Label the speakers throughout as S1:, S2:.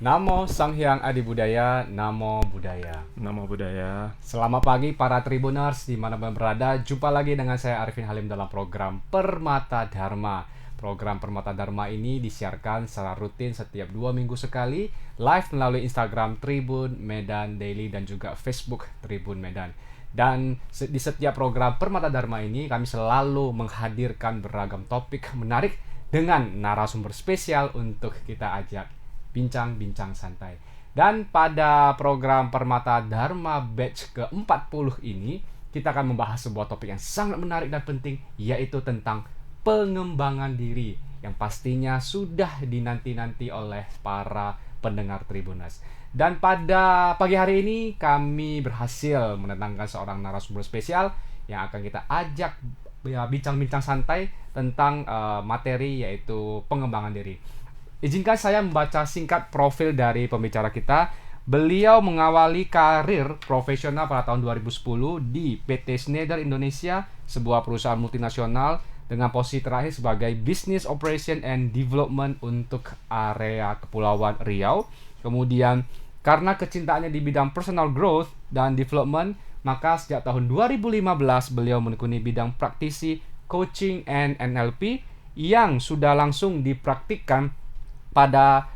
S1: Namo Sang Hyang Adi Budaya, Namo Buddhaya.
S2: Nama budaya.
S1: Selamat pagi para Tribuners dimanapun berada. Jumpa lagi dengan saya Arifin Halim dalam program Permata Dharma. Program Permata Dharma ini disiarkan secara rutin setiap 2 minggu sekali, live melalui Instagram Tribun Medan Daily dan juga Facebook Tribun Medan. Dan di setiap program Permata Dharma ini kami selalu menghadirkan beragam topik menarik dengan narasumber spesial untuk kita ajak bincang-bincang santai. Dan pada program Permata Dharma batch ke-40 ini, kita akan membahas sebuah topik yang sangat menarik dan penting, yaitu tentang pengembangan diri, yang pastinya sudah dinanti-nanti oleh para pendengar Tribuners. Dan pada pagi hari ini, kami berhasil mendatangkan seorang narasumber spesial yang akan kita ajak bincang-bincang santai tentang materi, yaitu pengembangan diri. Izinkan saya membaca singkat profil dari pembicara kita. Beliau mengawali karir profesional pada tahun 2010 di PT Schneider Indonesia, sebuah perusahaan multinasional dengan posisi terakhir sebagai Business Operation and Development untuk area Kepulauan Riau. Kemudian karena kecintaannya di bidang personal growth dan development, maka sejak tahun 2015 beliau menekuni bidang praktisi coaching and NLP yang sudah langsung dipraktikkan pada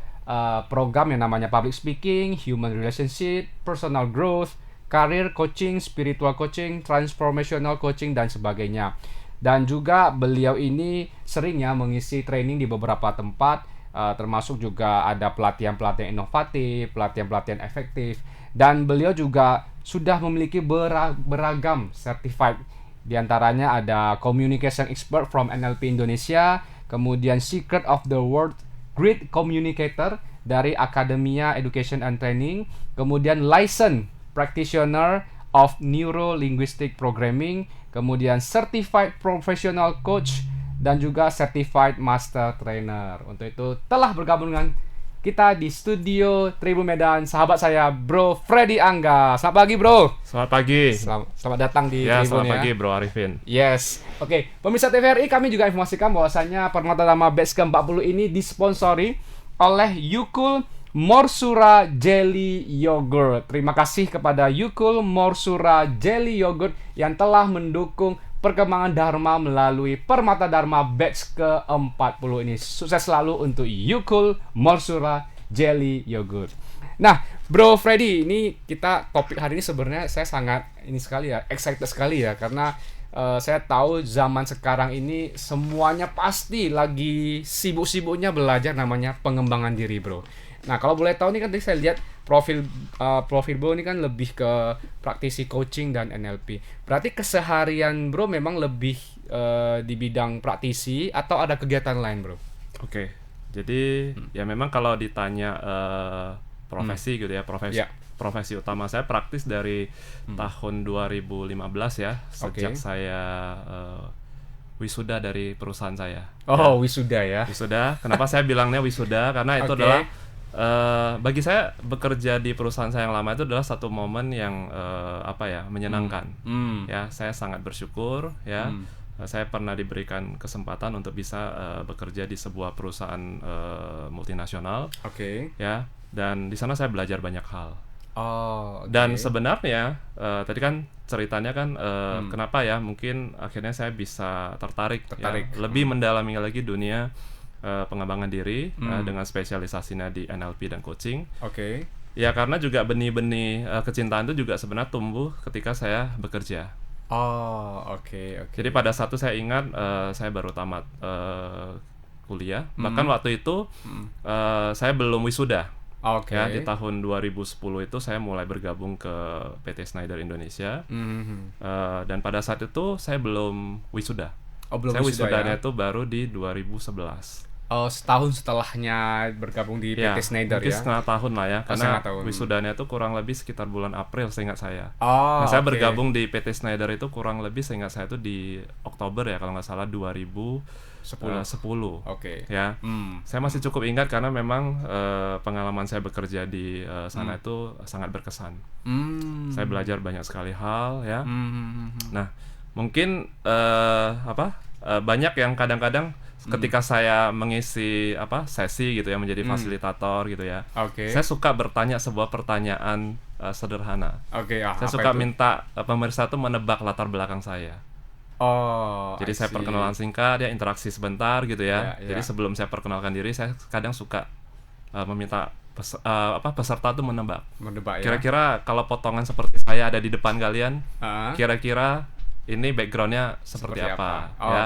S1: program yang namanya public speaking, human relationship, personal growth, career coaching, spiritual coaching, transformational coaching, dan sebagainya. Dan juga beliau ini seringnya mengisi training di beberapa tempat, termasuk juga ada pelatihan-pelatihan inovatif, pelatihan-pelatihan efektif, dan beliau juga sudah memiliki beragam certified. Di antaranya ada Communication Expert from NLP Indonesia, kemudian Secret of the World Great Communicator dari Academia Education and Training, kemudian Licensed Practitioner of Neuro Linguistic Programming, kemudian Certified Professional Coach, dan juga Certified Master Trainer. Untuk itu telah bergabung dengan kita di studio Tribun Medan, sahabat saya Bro Freddy Angga. Selamat pagi Bro.
S2: Selamat pagi.
S1: Selamat datang di
S2: Ya,
S1: Tribun
S2: selamat pagi Bro Arifin.
S1: Yes. Oke, pemirsa TVRI, kami juga informasikan bahwasanya Permata Dharma batch ke-40 ini disponsori oleh Yukul Morsura Jelly Yogurt. Terima kasih kepada Yukul Morsura Jelly Yogurt yang telah mendukung perkembangan Dharma melalui Permata Dharma batch ke-40 ini. Sukses selalu untuk Yukul Morsura Jelly Yogurt. Nah, Bro Freddy, ini kita topik hari ini sebenarnya saya sangat ini sekali ya, excited sekali ya, karena saya tahu zaman sekarang ini semuanya pasti lagi sibuk-sibuknya belajar namanya pengembangan diri, Bro. Nah, kalau boleh tahu nih, kan tadi saya lihat profil Bro ini kan lebih ke praktisi coaching dan NLP. Berarti keseharian Bro memang lebih di bidang praktisi atau ada kegiatan lain, Bro?
S2: Oke. Jadi ya memang kalau ditanya profesi gitu ya, profesi utama saya praktis dari tahun 2015 ya, sejak saya wisuda dari perusahaan saya.
S1: Oh, wisuda ya.
S2: Wisuda. Kenapa saya bilangnya wisuda? Karena itu adalah bagi saya bekerja di perusahaan saya yang lama itu adalah satu momen yang menyenangkan. Ya, saya sangat bersyukur ya. Saya pernah diberikan kesempatan untuk bisa bekerja di sebuah perusahaan multinasional. Ya, dan di sana saya belajar banyak hal. Dan sebenarnya tadi kan ceritanya kan kenapa ya mungkin akhirnya saya bisa tertarik. Ya, lebih mendalami lagi dunia pengembangan diri dengan spesialisasinya di NLP dan coaching. Ya, karena juga benih-benih kecintaan itu juga sebenarnya tumbuh ketika saya bekerja. Jadi pada saat itu saya ingat saya baru tamat kuliah. Bahkan waktu itu saya belum wisuda. Ya, di tahun 2010 itu saya mulai bergabung ke PT Schneider Indonesia. Dan pada saat itu saya belum wisuda. Saya wisudanya itu baru di 2011.
S1: Setahun setelahnya bergabung di PT Schneider
S2: mungkin
S1: ya?
S2: setengah tahun lah ya, karena wisudanya itu kurang lebih sekitar bulan April seingat saya. Saya bergabung di PT Schneider itu kurang lebih seingat saya itu di Oktober ya, kalau nggak salah 2010. Ya. Saya masih cukup ingat karena memang pengalaman saya bekerja di sana itu sangat berkesan. Saya belajar banyak sekali hal ya. Nah, mungkin banyak yang kadang-kadang ketika saya mengisi sesi gitu ya, menjadi fasilitator gitu ya, saya suka bertanya sebuah pertanyaan sederhana. Saya suka minta pemirsa tuh menebak latar belakang saya. Jadi saya perkenalan singkat ya, interaksi sebentar gitu ya. Jadi sebelum saya perkenalkan diri, saya kadang suka meminta peserta tuh menebak kira-kira kalau potongan seperti saya ada di depan kalian, kira-kira ini backgroundnya seperti apa? Ya,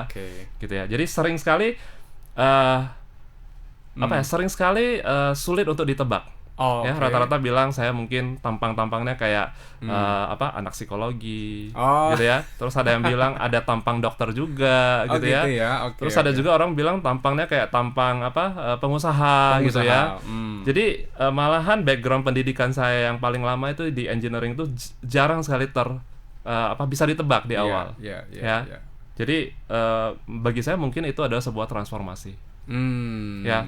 S2: gitu ya. Jadi sering sekali sering sekali sulit untuk ditebak. Rata-rata bilang saya mungkin tampangnya kayak anak psikologi, gitu ya. Terus ada yang bilang ada tampang dokter juga, gitu ya. Terus ada juga orang bilang tampangnya kayak tampang pengusaha, gitu ya. Jadi malahan background pendidikan saya yang paling lama itu di engineering itu jarang sekali bisa ditebak di awal. Jadi bagi saya mungkin itu adalah sebuah transformasi. Ya,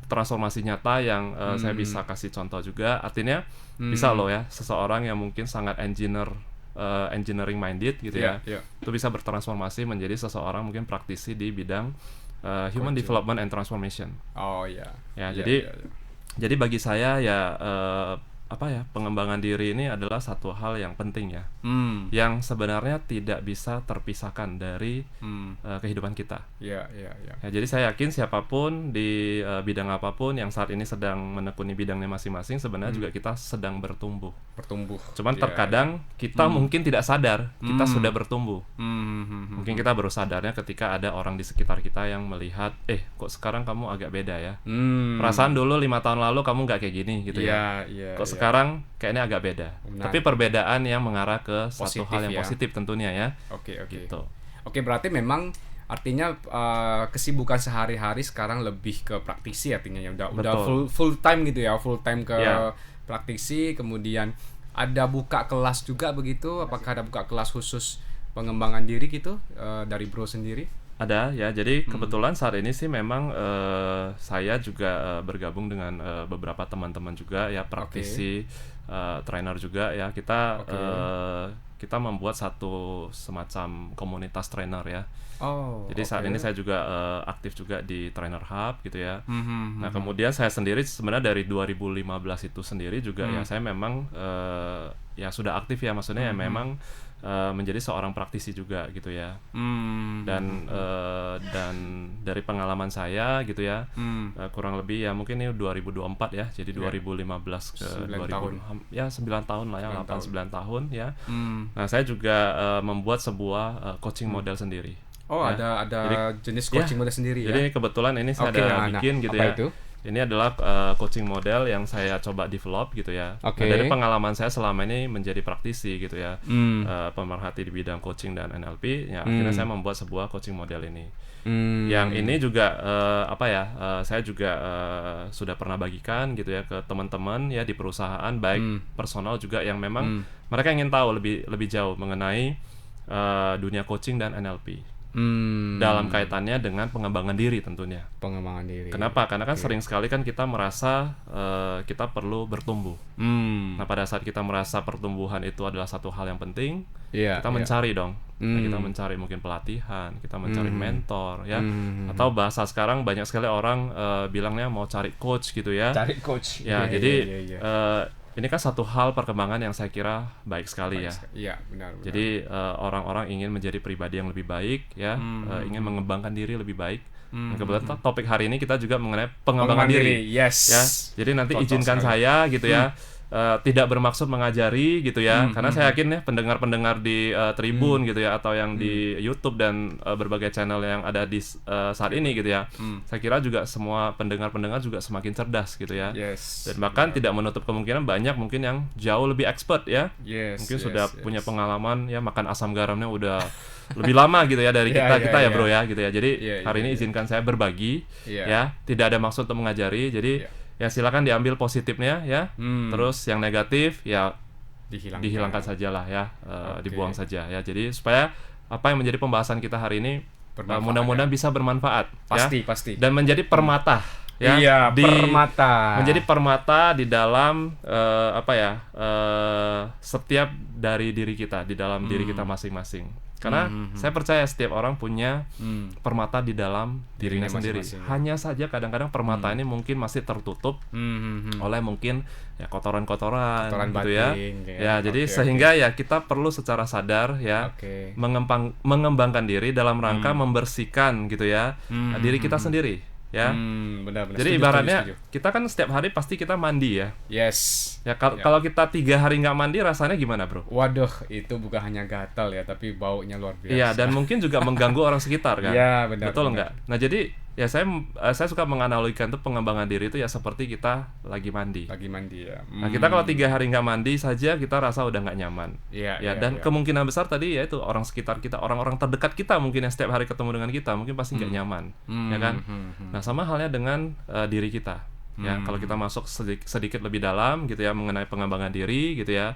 S2: transformasi nyata yang saya bisa kasih contoh juga. Artinya bisa loh ya, seseorang yang mungkin sangat engineering minded gitu itu bisa bertransformasi menjadi seseorang mungkin praktisi di bidang human development and transformation. Jadi bagi saya ya pengembangan diri ini adalah satu hal yang penting ya, yang sebenarnya tidak bisa terpisahkan dari kehidupan kita. Ya, jadi saya yakin siapapun di bidang apapun yang saat ini sedang menekuni bidangnya masing-masing, sebenarnya juga kita sedang bertumbuh. Cuman terkadang kita mungkin tidak sadar kita sudah bertumbuh. Mungkin kita baru sadarnya ketika ada orang di sekitar kita yang melihat, kok sekarang kamu agak beda ya. Perasaan dulu 5 tahun lalu kamu nggak kayak gini gitu ya. Kok sekarang kayaknya agak beda. Tapi perbedaan yang mengarah ke satu hal yang positif tentunya ya. Gitu.
S1: Berarti memang artinya kesibukan sehari-hari sekarang lebih ke praktisi artinya ya. Udah full time gitu ya, full time ke praktisi, kemudian ada buka kelas juga begitu. Apakah ada buka kelas khusus pengembangan diri gitu dari Bro sendiri?
S2: Ada ya, jadi kebetulan saat ini sih memang saya juga bergabung dengan beberapa teman-teman juga ya, praktisi, trainer juga ya. Kita membuat satu semacam komunitas trainer ya. Jadi saat ini saya juga aktif juga di Trainer Hub gitu ya. Nah kemudian saya sendiri sebenarnya dari 2015 itu sendiri juga ya, saya memang ya sudah aktif ya, maksudnya ya memang menjadi seorang praktisi juga gitu ya. Dan dari pengalaman saya gitu ya, kurang lebih ya mungkin ini 2024 ya, jadi 2015 ke
S1: 9 tahun.
S2: Ya 9 tahun lah ya, 8-9 tahun ya. Nah saya juga membuat sebuah coaching model sendiri.
S1: Ada jadi, jenis coaching model sendiri ya.
S2: Jadi kebetulan ini saya ada bikin gitu ya. Itu? Ini adalah coaching model yang saya coba develop gitu ya. Nah, dari pengalaman saya selama ini menjadi praktisi gitu ya, pemerhati di bidang coaching dan NLP, ya akhirnya saya membuat sebuah coaching model ini. Yang ini juga saya juga sudah pernah bagikan gitu ya ke teman-teman ya di perusahaan, baik personal juga yang memang mereka ingin tahu lebih jauh mengenai dunia coaching dan NLP. Dalam kaitannya dengan pengembangan diri tentunya.
S1: Pengembangan diri.
S2: Kenapa? Karena kan sering sekali kan kita merasa kita perlu bertumbuh. Nah pada saat kita merasa pertumbuhan itu adalah satu hal yang penting, kita mencari dong. Nah, kita mencari mungkin pelatihan, kita mencari mentor ya. Atau bahasa sekarang banyak sekali orang bilangnya mau cari coach gitu ya.
S1: Cari coach.
S2: Ya, ini kan satu hal perkembangan yang saya kira baik sekali ya.
S1: Iya, benar.
S2: Jadi orang-orang ingin menjadi pribadi yang lebih baik ya, ingin mengembangkan diri lebih baik. Kebetulan topik hari ini kita juga mengenai pengembangan diri.
S1: Yes.
S2: Ya. Jadi nanti izinkan saya gitu ya. Tidak bermaksud mengajari gitu ya, karena saya yakin ya pendengar-pendengar di Tribun gitu ya, atau yang di YouTube dan berbagai channel yang ada di saat ini gitu ya, saya kira juga semua pendengar-pendengar juga semakin cerdas gitu ya, dan bahkan tidak menutup kemungkinan banyak mungkin yang jauh lebih expert ya, mungkin sudah punya pengalaman ya, makan asam garamnya udah lebih lama gitu ya dari kita ya bro ya gitu ya. Jadi hari ini izinkan saya berbagi ya, tidak ada maksud untuk mengajari, jadi ya silakan diambil positifnya ya, terus yang negatif ya dihilangkan sajalah ya, dibuang saja ya. Jadi supaya apa yang menjadi pembahasan kita hari ini mudah-mudahan bisa bermanfaat
S1: pasti
S2: dan menjadi permata ya, menjadi permata di dalam setiap dari diri kita, di dalam diri kita masing-masing. Karena saya percaya setiap orang punya permata di dalam dirinya sendiri.
S1: masing-masing.
S2: Hanya saja kadang-kadang permata ini mungkin masih tertutup oleh mungkin ya kotoran-kotoran
S1: Kotoran
S2: gitu ya.
S1: batin, kayak.
S2: Ya, jadi
S1: Oke,
S2: sehingga ya kita perlu secara sadar ya
S1: Oke.
S2: mengembangkan diri dalam rangka membersihkan gitu ya diri kita sendiri ya.
S1: Benar-benar.
S2: Jadi
S1: Setuju,
S2: ibaratnya
S1: setuju.
S2: kita kan setiap hari pasti kita mandi ya.
S1: Yes.
S2: Ya kalau kita 3 hari nggak mandi rasanya gimana, bro?
S1: Waduh, itu bukan hanya gatal ya, tapi baunya luar biasa.
S2: Iya, dan mungkin juga mengganggu orang sekitar kan.
S1: Iya, benar.
S2: Betul
S1: benar.
S2: nggak? Nah jadi ya saya suka menganalogikan tuh pengembangan diri itu ya seperti kita lagi mandi.
S1: Lagi mandi ya.
S2: Nah kita kalau 3 hari nggak mandi saja kita rasa udah nggak nyaman.
S1: Iya,
S2: Ya
S1: iya,
S2: dan
S1: iya.
S2: kemungkinan besar tadi ya itu orang sekitar kita, orang-orang terdekat kita mungkin yang setiap hari ketemu dengan kita mungkin pasti nggak nyaman, ya kan? Nah sama halnya dengan diri kita. Ya kalau kita masuk sedikit lebih dalam gitu ya mengenai pengembangan diri gitu ya.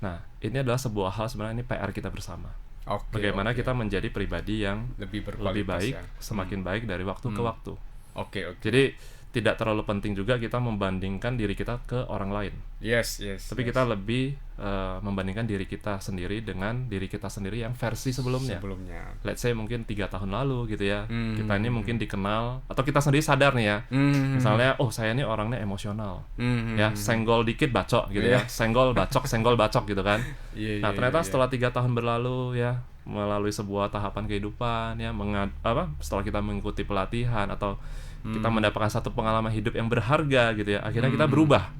S2: Nah ini adalah sebuah hal sebenarnya ini PR kita bersama.
S1: Oke,
S2: Bagaimana
S1: oke.
S2: kita menjadi pribadi yang
S1: lebih
S2: lebih
S1: berkualitas
S2: baik,
S1: ya.
S2: semakin baik dari waktu ke waktu.
S1: Oke, oke.
S2: Jadi tidak terlalu penting juga kita membandingkan diri kita ke orang lain.
S1: Yes, yes.
S2: Tapi kita lebih membandingkan diri kita sendiri dengan diri kita sendiri yang versi sebelumnya.
S1: sebelumnya.
S2: Let's say mungkin 3 tahun lalu gitu ya. Kita ini mungkin dikenal atau kita sendiri sadar nih ya. Misalnya, oh saya ini orangnya emosional. Ya, senggol dikit bacok gitu ya. Senggol bacok gitu kan.
S1: Iya,
S2: Nah,
S1: iya,
S2: ternyata
S1: iya.
S2: setelah 3 tahun berlalu ya, melalui sebuah tahapan kehidupan ya, setelah kita mengikuti pelatihan atau kita mendapatkan satu pengalaman hidup yang berharga gitu ya, akhirnya kita berubah,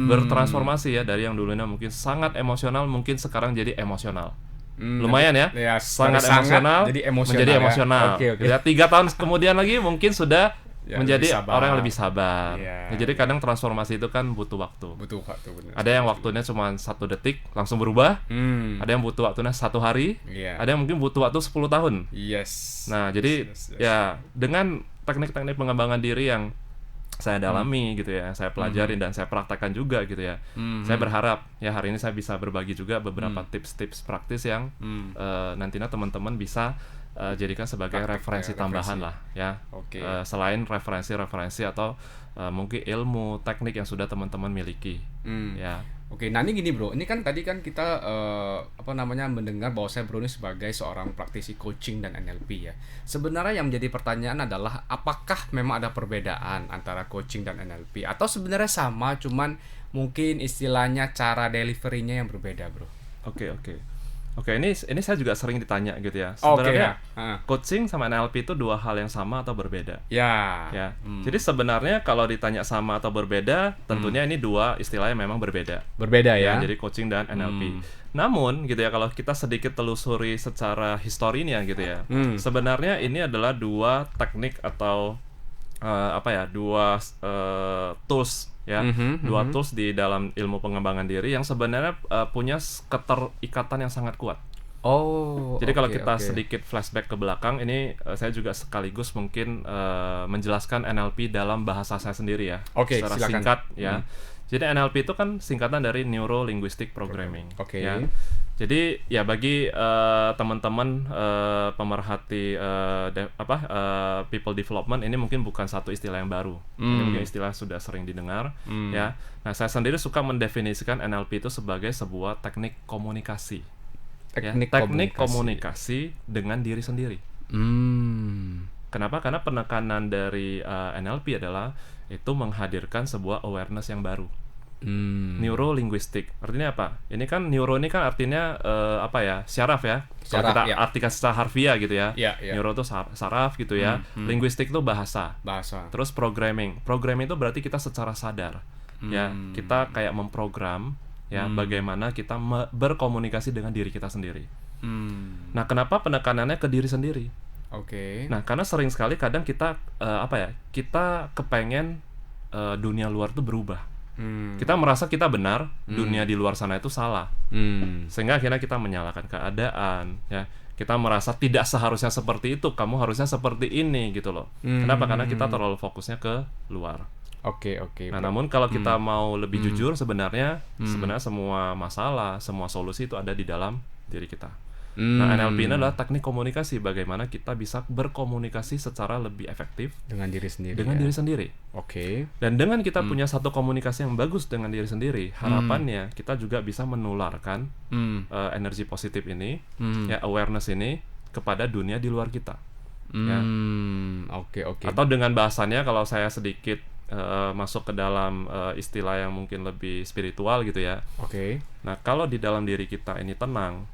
S2: bertransformasi ya dari yang dulunya mungkin sangat emosional, mungkin sekarang jadi emosional. Lumayan ya,
S1: Ya,
S2: sangat
S1: dari
S2: emosional
S1: jadi emosional.
S2: menjadi
S1: ya.
S2: emosional.
S1: Oke, oke.
S2: Ya, 3 tahun kemudian lagi mungkin sudah
S1: Ya,
S2: menjadi
S1: lebih sabar.
S2: orang yang lebih sabar.
S1: Iya.
S2: Ya, jadi kadang transformasi itu kan butuh waktu.
S1: Butuh waktu benar.
S2: Ada yang waktunya cuma 1 detik langsung berubah. Ada yang butuh waktunya 1 hari.
S1: Iya.
S2: Ada yang mungkin butuh waktu 10 tahun.
S1: Yes.
S2: Nah, jadi
S1: Yes, yes.
S2: ya dengan teknik-teknik pengembangan diri yang saya dalami gitu ya, saya pelajari dan saya praktekkan juga gitu ya. Saya berharap ya hari ini saya bisa berbagi juga beberapa tips-tips praktis yang nantinya teman-teman bisa jadikan sebagai
S1: Praktek,
S2: referensi
S1: ya,
S2: tambahan
S1: referensi.
S2: lah ya.
S1: Oke.
S2: Selain referensi-referensi atau mungkin ilmu teknik yang sudah teman-teman miliki. Ya.
S1: Oke, nah ini gini bro, ini kan tadi kan kita mendengar bahwa saya Bro ini sebagai seorang praktisi coaching dan NLP ya. Sebenarnya yang menjadi pertanyaan adalah apakah memang ada perbedaan antara coaching dan NLP atau sebenarnya sama, cuman mungkin istilahnya cara deliverynya yang berbeda bro.
S2: Oke, ini saya juga sering ditanya gitu ya.
S1: Oke,
S2: Sebenarnya
S1: ya.
S2: coaching sama NLP itu 2 hal yang sama atau berbeda?
S1: Ya.
S2: Ya. Jadi sebenarnya kalau ditanya sama atau berbeda, tentunya ini 2 istilahnya memang berbeda.
S1: Berbeda ya.
S2: Jadi coaching dan NLP. Namun gitu ya kalau kita sedikit telusuri secara historinya gitu ya. Sebenarnya ini adalah 2 teknik atau 2 tools ya. 2 tools di dalam ilmu pengembangan diri yang sebenarnya punya keterikatan yang sangat kuat.
S1: Oh.
S2: Jadi kalau
S1: oke,
S2: kita
S1: oke.
S2: sedikit flashback ke belakang, ini saya juga sekaligus mungkin menjelaskan NLP dalam bahasa saya sendiri ya,
S1: Oke,
S2: secara
S1: silakan.
S2: singkat ya. Jadi NLP itu kan singkatan dari Neuro Linguistic Programming.
S1: Oke.
S2: Ya. Jadi ya bagi teman-teman pemerhati people development ini mungkin bukan satu istilah yang baru. Ini mungkin istilah sudah sering didengar ya. Nah, saya sendiri suka mendefinisikan NLP itu sebagai sebuah teknik komunikasi. Teknik komunikasi dengan diri sendiri. Kenapa? Karena penekanan dari NLP adalah itu menghadirkan sebuah awareness yang baru. Neurolinguistik. Artinya apa? Ini kan neuro ini kan artinya syaraf ya. Kalau
S1: Syaraf,
S2: kita
S1: ya.
S2: artikan secara harfiah gitu ya.
S1: Iya, iya.
S2: Neuro itu saraf gitu ya. Linguistik itu bahasa. Terus programming. Programming itu berarti kita secara sadar. Ya, kita kayak memprogram ya bagaimana kita berkomunikasi dengan diri kita sendiri. Nah, kenapa penekanannya ke diri sendiri?
S1: Oke.
S2: Nah, karena sering sekali kadang kita kita kepengen dunia luar itu berubah. Kita merasa kita benar, dunia di luar sana itu salah. Sehingga akhirnya kita menyalahkan keadaan, ya. Kita merasa tidak seharusnya seperti itu, kamu harusnya seperti ini gitu loh. Kenapa? Karena kita terlalu fokusnya ke luar.
S1: Oke.
S2: Nah, namun kalau kita mau lebih jujur sebenarnya semua masalah, semua solusi itu ada di dalam diri kita. Nah, NLP ini adalah teknik komunikasi, bagaimana kita bisa berkomunikasi secara lebih efektif
S1: Dengan diri sendiri.
S2: dengan diri sendiri.
S1: Oke.
S2: Dan dengan kita punya satu komunikasi yang bagus dengan diri sendiri, harapannya kita juga bisa menularkan energi positif ini, ya awareness ini kepada dunia di luar kita. Ya.
S1: Oke.
S2: Atau dengan bahasannya kalau saya sedikit masuk ke dalam istilah yang mungkin lebih spiritual gitu ya.
S1: Oke.
S2: Nah, kalau di dalam diri kita ini tenang,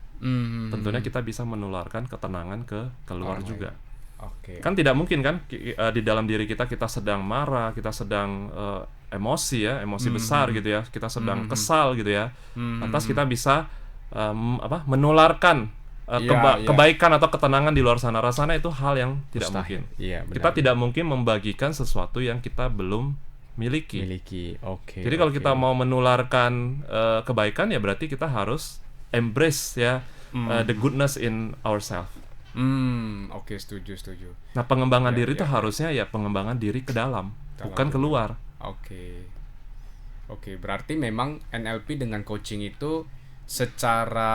S2: tentunya kita bisa menularkan ketenangan ke keluar juga.
S1: Oke.
S2: Kan tidak mungkin kan di dalam diri kita sedang marah, kita sedang emosi ya, emosi besar gitu ya, kita sedang kesal gitu ya. Lantas kita bisa menularkan kebaikan atau ketenangan di luar sana. Rasanya itu hal yang tidak mungkin.
S1: Iya, benar.
S2: Kita tidak mungkin membagikan sesuatu yang kita belum miliki.
S1: Oke.
S2: Jadi kalau kita mau menularkan kebaikan ya berarti kita harus embrace ya the goodness in ourselves.
S1: Oke, setuju.
S2: Nah, pengembangan diri itu harusnya ya pengembangan diri ke dalam, bukan keluar.
S1: Oke, berarti memang NLP dengan coaching itu secara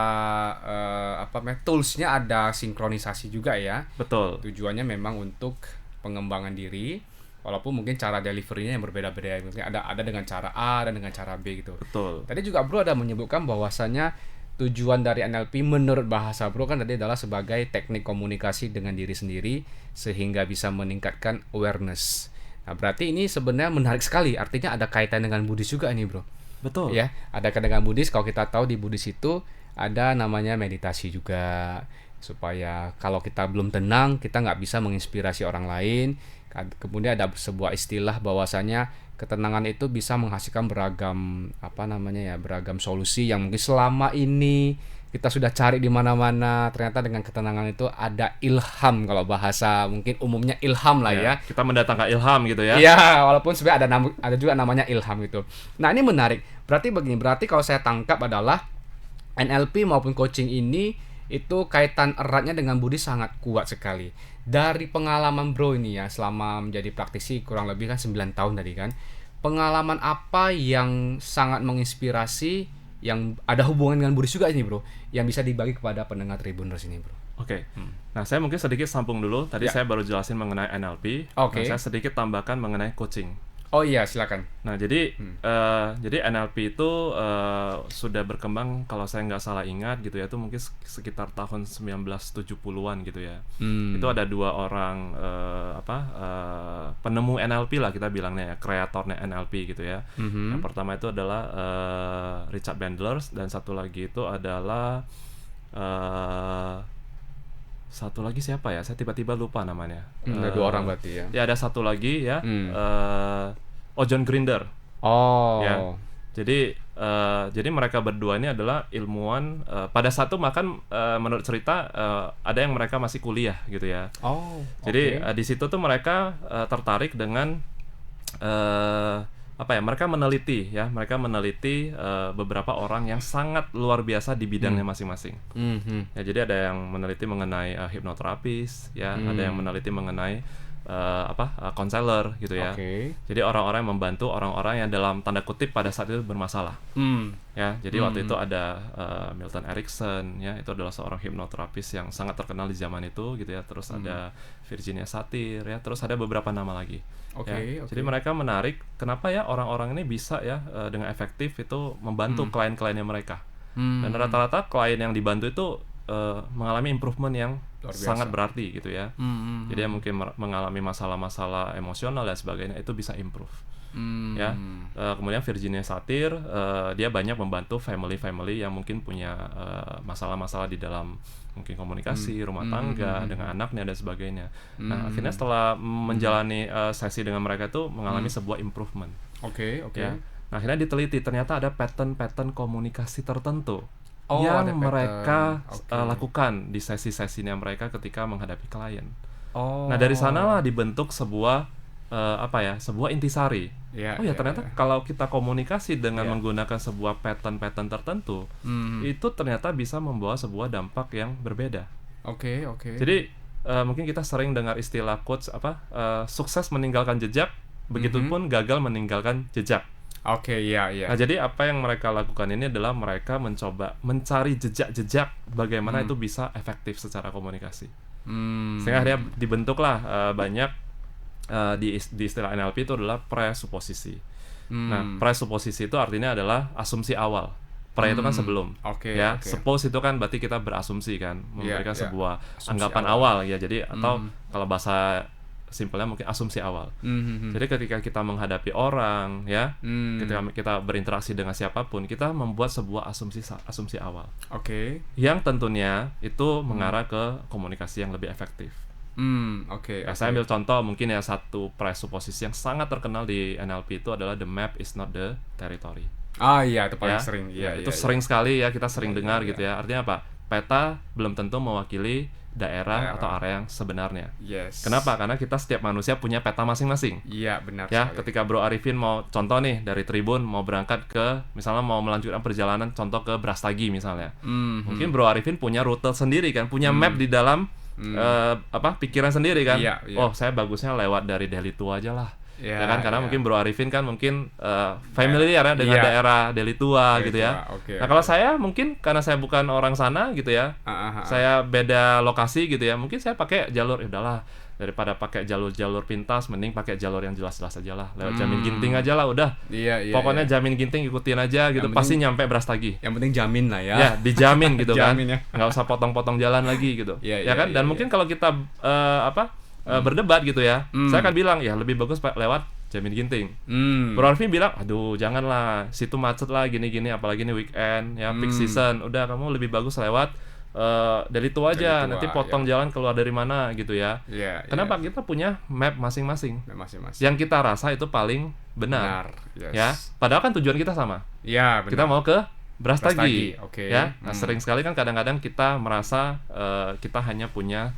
S1: toolsnya ada sinkronisasi juga ya.
S2: Betul.
S1: Tujuannya memang untuk pengembangan diri, walaupun mungkin cara deliverynya yang berbeda-beda. Mungkin ada dengan cara A dan dengan cara B gitu.
S2: Betul.
S1: Tadi juga Bro ada menyebutkan bahwasanya tujuan dari NLP menurut bahasa Bro kan tadi adalah sebagai teknik komunikasi dengan diri sendiri sehingga bisa meningkatkan awareness. Nah, berarti ini sebenarnya menarik sekali. Artinya ada kaitan dengan Buddhis juga nih, Bro.
S2: Betul.
S1: Ya, ada kaitan dengan Buddhis. Kalau kita tahu di Buddhis itu ada namanya meditasi juga, supaya kalau kita belum tenang kita nggak bisa menginspirasi orang lain. Kemudian ada sebuah istilah bahwasanya ketenangan itu bisa menghasilkan beragam beragam solusi yang mungkin selama ini kita sudah cari di mana-mana. Ternyata dengan ketenangan itu ada ilham, kalau bahasa mungkin umumnya ilham lah ya.
S2: Kita mendatangkan ilham gitu ya.
S1: Iya, walaupun sebenarnya ada juga namanya ilham itu. Nah, ini menarik. Berarti kalau saya tangkap adalah NLP maupun coaching ini itu kaitan eratnya dengan Buddhis sangat kuat sekali. Dari pengalaman Bro ini ya, selama menjadi praktisi kurang lebih kan 9 tahun tadi kan. Pengalaman apa yang sangat menginspirasi yang ada hubungan dengan Buddhis juga ini, Bro, yang bisa dibagi kepada pendengar Tribuners ini, Bro?
S2: Oke. Nah, saya mungkin sedikit sambung dulu. Tadi saya baru jelasin mengenai NLP.
S1: Oke.
S2: Nah, saya sedikit tambahkan mengenai coaching.
S1: Oh iya, silakan.
S2: Nah, jadi NLP itu sudah berkembang, kalau saya nggak salah ingat gitu ya, itu mungkin sekitar tahun 1970-an gitu ya. Itu ada dua orang penemu NLP lah kita bilangnya ya, kreatornya NLP gitu ya. Yang pertama itu adalah Richard Bandler, dan satu lagi itu adalah satu lagi siapa ya? Saya tiba-tiba lupa namanya.
S1: Ada dua orang berarti ya.
S2: Ya, ada satu lagi ya. John Grinder. Ya. Jadi mereka berdua ini adalah ilmuwan. Pada satu menurut cerita ada yang mereka masih kuliah gitu ya. Jadi di situ tuh mereka tertarik dengan mereka meneliti beberapa orang yang sangat luar biasa di bidangnya masing-masing. Ya, jadi ada yang meneliti mengenai hipnoterapis, ya, ada yang meneliti mengenai konselor gitu ya. Jadi orang-orang yang membantu orang-orang yang dalam tanda kutip pada saat itu bermasalah. Ya, jadi waktu itu ada Milton Erickson, ya, itu adalah seorang hipnoterapis yang sangat terkenal di zaman itu gitu ya. Terus ada Virginia Satir, ya, terus ada beberapa nama lagi. Jadi mereka menarik, kenapa ya orang-orang ini bisa ya dengan efektif itu membantu klien-kliennya mereka. Dan rata-rata klien yang dibantu itu mengalami improvement yang sangat berarti gitu ya. Jadi yang mungkin mengalami masalah-masalah emosional dan sebagainya itu bisa improve. Ya. Kemudian Virginia Satir, dia banyak membantu family yang mungkin punya masalah-masalah di dalam mungkin komunikasi, rumah tangga, dengan anaknya dan sebagainya. Nah, akhirnya setelah menjalani sesi dengan mereka itu mengalami sebuah improvement. Ya. Nah, akhirnya diteliti, ternyata ada pattern komunikasi tertentu yang mereka lakukan di sesi-sesinya mereka ketika menghadapi klien. Nah, dari sanalah dibentuk sebuah sebuah intisari. Ternyata kalau kita komunikasi dengan menggunakan sebuah pattern tertentu, itu ternyata bisa membawa sebuah dampak yang berbeda. Jadi mungkin kita sering dengar istilah quotes sukses meninggalkan jejak, begitupun gagal meninggalkan jejak.
S1: Oke, iya, iya.
S2: Nah, jadi apa yang mereka lakukan ini adalah mereka mencoba mencari jejak-jejak bagaimana itu bisa efektif secara komunikasi. Sehingga akhirnya dibentuklah banyak di istilah NLP itu adalah presuposisi. Nah, presuposisi itu artinya adalah asumsi awal. Pre itu kan sebelum,
S1: Oke,
S2: ya.
S1: oke.
S2: Suppose itu kan berarti kita berasumsi kan, memberikan
S1: Iya.
S2: sebuah
S1: Asumsi
S2: anggapan awal ya. Jadi atau kalau bahasa simpelnya mungkin asumsi awal. Jadi ketika kita menghadapi orang, ya, ketika kita berinteraksi dengan siapapun, kita membuat sebuah asumsi awal.
S1: Oke.
S2: Yang tentunya itu mengarah ke komunikasi yang lebih efektif.
S1: Oke.
S2: Ya, saya ambil contoh mungkin ya satu presuposisi yang sangat terkenal di NLP itu adalah the map is not the territory.
S1: Ah, iya, itu paling
S2: Ya,
S1: sering. Iya,
S2: itu
S1: iya,
S2: sering sekali ya kita sering
S1: Iya,
S2: dengar
S1: iya.
S2: gitu ya. Artinya apa? Peta belum tentu mewakili daerah atau area yang sebenarnya.
S1: Yes.
S2: Kenapa? Karena kita setiap manusia punya peta masing-masing.
S1: Iya, benar
S2: Ya,
S1: sekali.
S2: ketika Bro Arifin mau contoh nih dari Tribun mau berangkat ke misalnya mau melanjutkan perjalanan contoh ke Brastagi misalnya. Mungkin Bro Arifin punya rute sendiri kan, punya map di dalam pikiran sendiri kan.
S1: Iya, iya.
S2: Oh, saya bagusnya lewat dari Deli Tua aja lah.
S1: Iya,
S2: Ya kan, karena
S1: iya.
S2: mungkin Bro Arifin kan mungkin familiar ya dengan
S1: Iya.
S2: daerah Deli Tua
S1: Deli
S2: gitu ya.
S1: Tua, oke,
S2: Nah,
S1: oke.
S2: kalau saya mungkin karena saya bukan orang sana gitu ya. Saya beda lokasi gitu ya. Mungkin saya pakai jalur ya udahlah, daripada pakai jalur-jalur pintas mending pakai jalur yang jelas-jelas aja lah. Lewat Jamin Ginting aja lah udah.
S1: Iya, iya.
S2: Pokoknya
S1: iya.
S2: Jamin Ginting ikutin aja gitu,
S1: Yang
S2: pasti
S1: penting-
S2: nyampe Brastagi.
S1: Yang penting jamin lah ya.
S2: Ya, dijamin gitu kan.
S1: Jamin ya.
S2: Nggak usah potong-potong jalan lagi gitu.
S1: Iya,
S2: Ya
S1: iya,
S2: kan?
S1: iya,
S2: Dan
S1: iya.
S2: mungkin kalau kita berdebat gitu ya, saya akan bilang ya lebih bagus lewat Jamin Ginting. Bro Arvin bilang, aduh janganlah, situ macet lah gini-gini, apalagi ini weekend ya, peak season. Udah kamu lebih bagus lewat dari itu aja,
S1: Dari Tua,
S2: nanti potong jalan keluar dari mana gitu ya.
S1: Iya.
S2: Kenapa? Kita punya map masing-masing.
S1: Iya. Masing-masing.
S2: Yang kita rasa itu paling benar.
S1: Yes.
S2: Ya, padahal kan tujuan kita sama.
S1: Iya, benar.
S2: Kita mau ke Brastagi,
S1: Brastagi, oke.
S2: ya. Nah, sering sekali kan kadang-kadang kita merasa kita hanya punya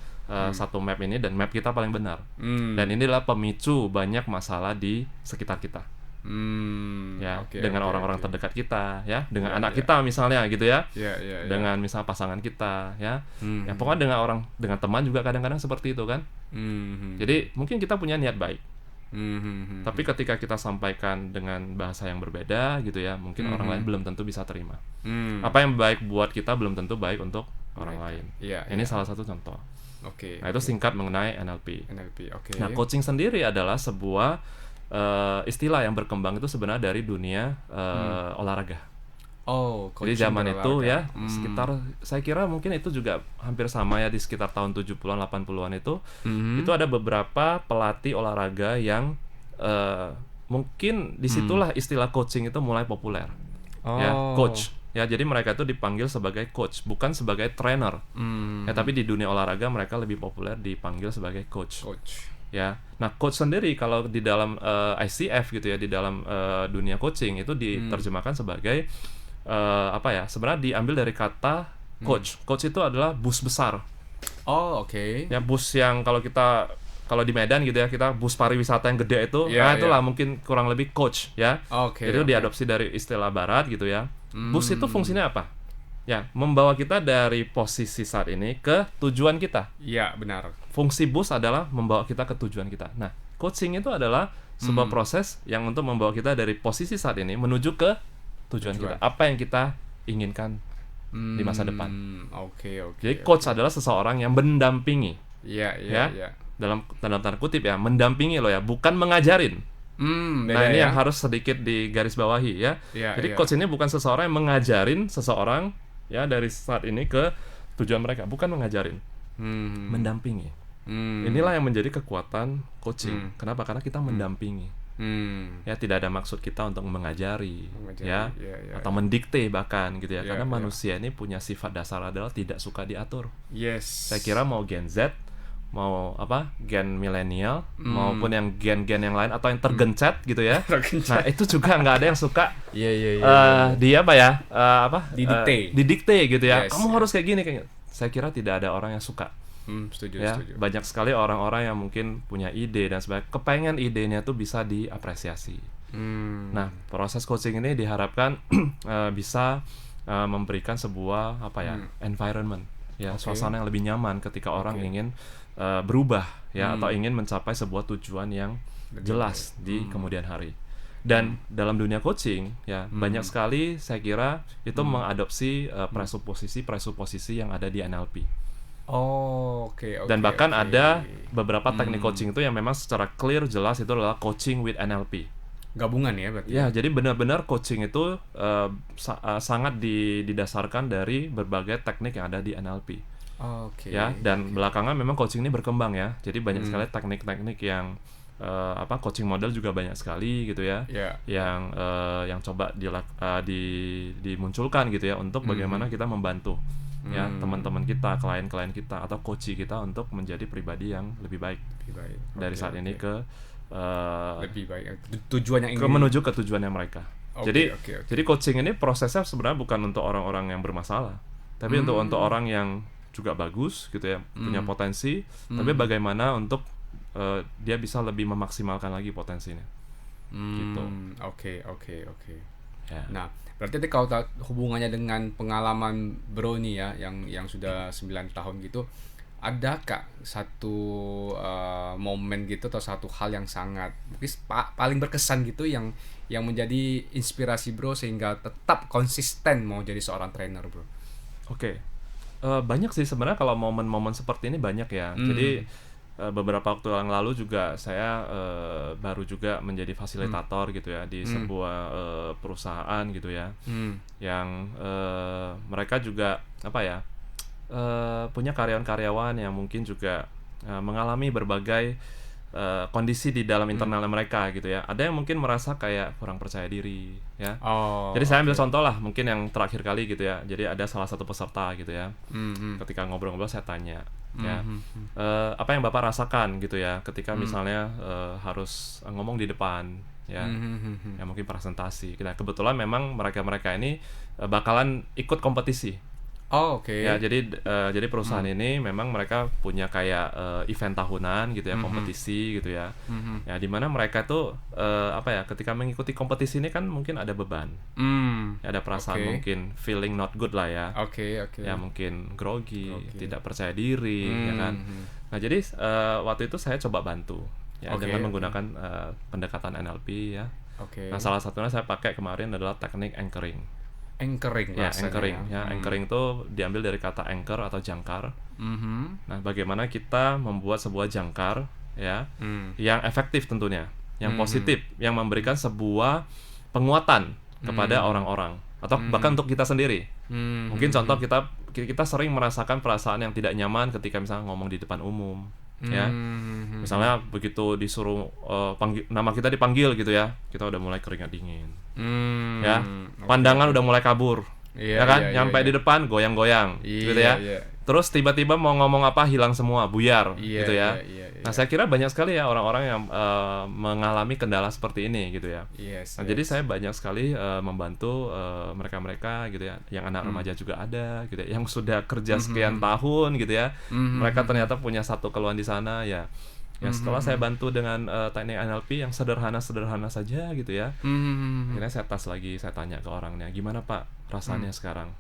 S2: satu map ini dan map kita paling benar. Dan inilah pemicu banyak masalah di sekitar kita. Ya,
S1: Oke,
S2: dengan
S1: oke,
S2: orang-orang
S1: oke.
S2: terdekat kita, ya, dengan
S1: Iya,
S2: anak
S1: iya.
S2: kita misalnya gitu ya.
S1: Iya, iya, iya.
S2: Dengan misal pasangan kita, ya. Ya, pokoknya dengan teman juga kadang-kadang seperti itu kan. Jadi mungkin kita punya niat baik. Tapi ketika kita sampaikan dengan bahasa yang berbeda gitu ya, mungkin orang lain belum tentu bisa terima. Apa yang baik buat kita belum tentu baik untuk orang lain.
S1: Iya,
S2: Ini
S1: iya.
S2: salah satu contoh.
S1: Oke.
S2: Nah, itu singkat mengenai NLP.
S1: NLP, oke.
S2: Nah, coaching sendiri adalah sebuah istilah yang berkembang itu sebenarnya dari dunia olahraga.
S1: Oh,
S2: Jadi
S1: coaching
S2: zaman itu
S1: berolahraga.
S2: ya sekitar saya kira mungkin itu juga hampir sama ya di sekitar tahun 70-an 80-an itu ada beberapa pelatih olahraga yang mungkin disitulah istilah coaching itu mulai populer. Ya, coach. Ya, jadi mereka itu dipanggil sebagai coach, bukan sebagai trainer. Ya, tapi di dunia olahraga mereka lebih populer dipanggil sebagai coach.
S1: Coach.
S2: Ya, nah coach sendiri kalau di dalam ICF gitu ya, di dalam dunia coaching itu diterjemahkan sebagai sebenarnya diambil dari kata coach. Coach itu adalah bus besar.
S1: Oh, oke.
S2: Ya, bus yang kalau di Medan gitu ya, kita bus pariwisata yang gede itu,
S1: Iya,
S2: nah itulah
S1: iya.
S2: mungkin kurang lebih coach ya.
S1: Oke.
S2: Jadi itu
S1: oke.
S2: diadopsi dari istilah barat gitu ya. Bus itu fungsinya apa? Ya, membawa kita dari posisi saat ini ke tujuan kita.
S1: Iya, benar.
S2: Fungsi bus adalah membawa kita ke tujuan kita. Nah, coaching itu adalah sebuah proses yang untuk membawa kita dari posisi saat ini menuju ke tujuan kita. Apa yang kita inginkan di masa depan.
S1: Oke, oke.
S2: Jadi coach adalah seseorang yang mendampingi,
S1: Iya,
S2: ya.
S1: iya, iya.
S2: dalam tanda kutip ya, mendampingi loh ya, bukan mengajarin.
S1: Beda
S2: Nah, ini
S1: ya.
S2: yang harus sedikit digaris bawahi ya.
S1: Iya,
S2: Jadi
S1: iya.
S2: coach ini bukan seseorang yang mengajarin seseorang ya dari saat ini ke tujuan mereka, bukan mengajarin, mendampingi. Inilah yang menjadi kekuatan coaching. Kenapa? Karena kita mendampingi. Ya, tidak ada maksud kita untuk mengajari, ya,
S1: iya, iya,
S2: atau mendikte bahkan gitu ya.
S1: Iya,
S2: Karena
S1: iya.
S2: manusia ini punya sifat dasar adalah tidak suka diatur.
S1: Yes.
S2: Saya kira mau Gen Z, mau gen milenial, maupun yang gen-gen yang lain atau yang tergencet gitu ya. Nah, itu juga nggak ada yang suka
S1: Iya, iya, iya.
S2: dia
S1: Didikte.
S2: didikte gitu ya.
S1: Yes,
S2: Kamu
S1: yes.
S2: harus kayak gini kayak. Saya kira tidak ada orang yang suka.
S1: Setuju,
S2: Ya,
S1: setuju.
S2: banyak sekali orang-orang yang mungkin punya ide dan sebagainya, kepengen idenya tuh bisa diapresiasi. Nah, proses coaching ini diharapkan bisa memberikan sebuah environment, ya, suasana yang lebih nyaman ketika orang ingin berubah ya, atau ingin mencapai sebuah tujuan yang jelas di kemudian hari. Dan dalam dunia coaching ya banyak sekali saya kira itu mengadopsi presuposisi yang ada di NLP.
S1: Oh, oke.
S2: Dan bahkan ada beberapa teknik coaching itu yang memang secara clear jelas itu adalah coaching with NLP.
S1: Gabungan ya berarti.
S2: Ya, jadi benar-benar coaching itu sangat didasarkan dari berbagai teknik yang ada di NLP.
S1: Oke.
S2: Ya, dan belakangan memang coaching ini berkembang ya. Jadi banyak sekali teknik-teknik yang coaching model juga banyak sekali gitu ya.
S1: Yeah.
S2: Yang coba dimunculkan gitu ya untuk bagaimana kita membantu ya teman-teman kita, klien-klien kita atau coach kita untuk menjadi pribadi yang lebih baik. Dari saat ini ke
S1: lebih baik tujuan yang ingin
S2: menuju ke tujuannya mereka.
S1: Okay.
S2: Jadi coaching ini prosesnya sebenarnya bukan untuk orang-orang yang bermasalah, tapi untuk orang yang juga bagus gitu ya, punya potensi, tapi bagaimana untuk dia bisa lebih memaksimalkan lagi potensinya. Gitu.
S1: Oke.
S2: Ya.
S1: Nah, berarti kalau hubungannya dengan pengalaman Bro nih ya, yang sudah 9 tahun gitu, ada kak satu momen gitu atau satu hal yang sangat mungkin paling berkesan gitu yang menjadi inspirasi Bro sehingga tetap konsisten mau jadi seorang trainer, Bro?
S2: Oke. Banyak sih sebenarnya kalau momen-momen seperti ini banyak ya. Jadi beberapa waktu yang lalu juga saya baru juga menjadi fasilitator gitu ya di sebuah perusahaan gitu ya, yang mereka juga punya karyawan-karyawan yang mungkin juga mengalami berbagai kondisi di dalam internalnya mereka gitu ya. Ada yang mungkin merasa kayak kurang percaya diri ya. Jadi saya ambil contoh lah mungkin yang terakhir kali gitu ya. Jadi ada salah satu peserta gitu ya. Ketika ngobrol-ngobrol saya tanya ya, apa yang Bapak rasakan gitu ya ketika misalnya harus ngomong di depan ya, ya mungkin presentasi. Nah, kebetulan memang mereka ini bakalan ikut kompetisi. Ya, jadi perusahaan ini memang mereka punya kayak event tahunan gitu ya, kompetisi gitu ya. Ya, di mana mereka tuh ketika mengikuti kompetisi ini kan mungkin ada beban. Ya, ada perasaan mungkin feeling not good lah ya. Ya, mungkin grogi, tidak percaya diri ya kan. Nah, jadi waktu itu saya coba bantu ya dengan menggunakan pendekatan NLP ya. Nah, salah satunya saya pakai kemarin adalah teknik anchoring.
S1: Anchoring
S2: Anchoring itu diambil dari kata anchor atau jangkar. Nah, bagaimana kita membuat sebuah jangkar ya yang efektif tentunya, yang positif, yang memberikan sebuah penguatan kepada orang-orang atau bahkan untuk kita sendiri. Mungkin contoh kita sering merasakan perasaan yang tidak nyaman ketika misalnya ngomong di depan umum. Ya, misalnya begitu disuruh nama kita dipanggil gitu ya, kita udah mulai keringat dingin, ya, pandangan udah mulai kabur, ya kan, nyampe di depan goyang-goyang, gitu ya. Terus tiba-tiba mau ngomong apa hilang semua, buyar, gitu ya. Nah, saya kira banyak sekali ya orang-orang yang mengalami kendala seperti ini, gitu ya. Nah, jadi saya banyak sekali membantu mereka-mereka, gitu ya, yang anak remaja juga ada, gitu ya, yang sudah kerja sekian tahun, gitu ya. Mereka ternyata punya satu keluhan di sana, ya. Ya, setelah saya bantu dengan teknik NLP yang sederhana-sederhana saja, gitu ya. Akhirnya saya lagi, saya tanya ke orangnya, gimana Pak rasanya sekarang?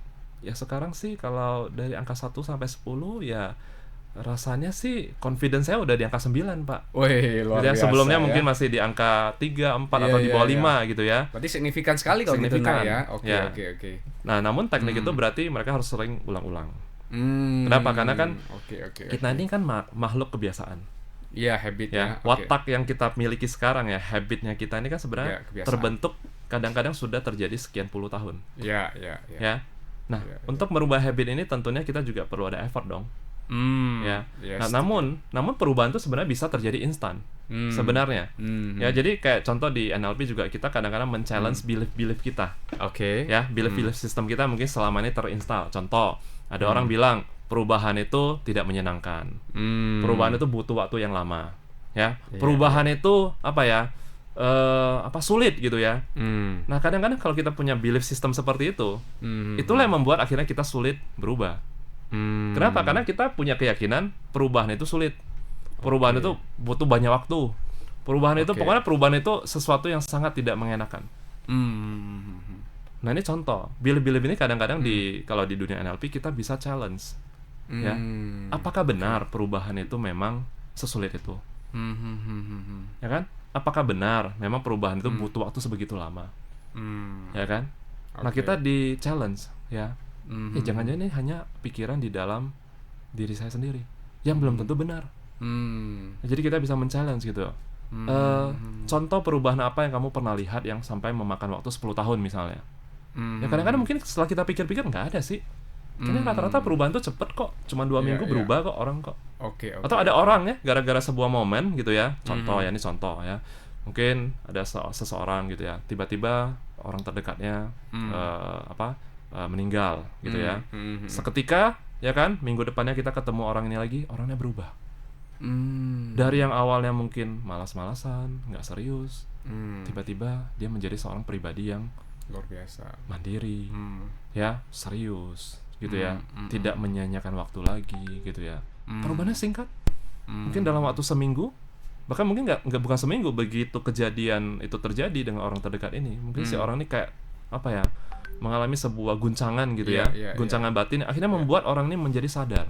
S2: Ya sekarang sih kalau dari angka 1 sampai 10 ya rasanya sih confidence saya udah di angka 9, Pak.
S1: Wih, luar biasa.
S2: Sebelumnya mungkin masih di angka 3, 4 atau di bawah 5 gitu ya.
S1: Berarti signifikan sekali kalau gitu ya. Oke.
S2: Nah, namun teknik itu berarti mereka harus sering ulang-ulang. Kenapa? Karena kan kita ini kan makhluk kebiasaan.
S1: Iya, habit ya.
S2: Watak yang kita miliki sekarang ya, habitnya kita ini kan sebenarnya terbentuk kadang-kadang sudah terjadi sekian puluh tahun.
S1: Iya.
S2: Nah, untuk merubah habit ini tentunya kita juga perlu ada effort dong. Ya. Nah, namun perubahan itu sebenarnya bisa terjadi instan. Sebenarnya. Ya, jadi kayak contoh di NLP juga kita kadang-kadang men-challenge belief kita. Ya, belief system kita mungkin selama ini terinstall. Contoh, ada orang bilang perubahan itu tidak menyenangkan. Perubahan itu butuh waktu yang lama. Ya. Perubahan itu sulit gitu ya. Nah, kadang-kadang kalau kita punya belief system seperti itu, itulah yang membuat akhirnya kita sulit berubah. Kenapa? Karena kita punya keyakinan perubahan itu sulit. Perubahan itu butuh banyak waktu. Perubahan itu sesuatu yang sangat tidak mengenakan. Nah, ini contoh. Belief ini kadang-kadang kalau di dunia NLP kita bisa challenge. Ya. Apakah benar perubahan itu memang sesulit itu? Ya kan? apakah benar memang perubahan itu butuh waktu sebegitu lama, ya kan? Nah kita di challenge ya, jangan-jangan ini hanya pikiran di dalam diri saya sendiri yang belum tentu benar. Jadi kita bisa men-challenge gitu. Contoh perubahan apa yang kamu pernah lihat yang sampai memakan waktu 10 tahun misalnya? Ya kadang-kadang mungkin setelah kita pikir-pikir nggak ada sih. Karena rata-rata perubahan tuh cepet kok, cuma 2 minggu berubah kok orang kok. Atau ada orang ya, gara-gara sebuah momen gitu ya, contoh ya, ini contoh ya, mungkin ada seseorang gitu ya, tiba-tiba orang terdekatnya meninggal gitu ya, seketika ya kan, minggu depannya kita ketemu orang ini lagi, orangnya berubah. Dari yang awalnya mungkin malas-malasan, nggak serius, tiba-tiba dia menjadi seorang pribadi yang
S1: luar biasa,
S2: mandiri, ya serius gitu ya, tidak menyanyiakan waktu lagi gitu ya. Perubahannya singkat, mungkin dalam waktu seminggu, bahkan mungkin nggak bukan seminggu, begitu kejadian itu terjadi dengan orang terdekat ini, mungkin si orang ini kayak apa ya, mengalami sebuah guncangan gitu ya, guncangan batin, akhirnya membuat orang ini menjadi sadar.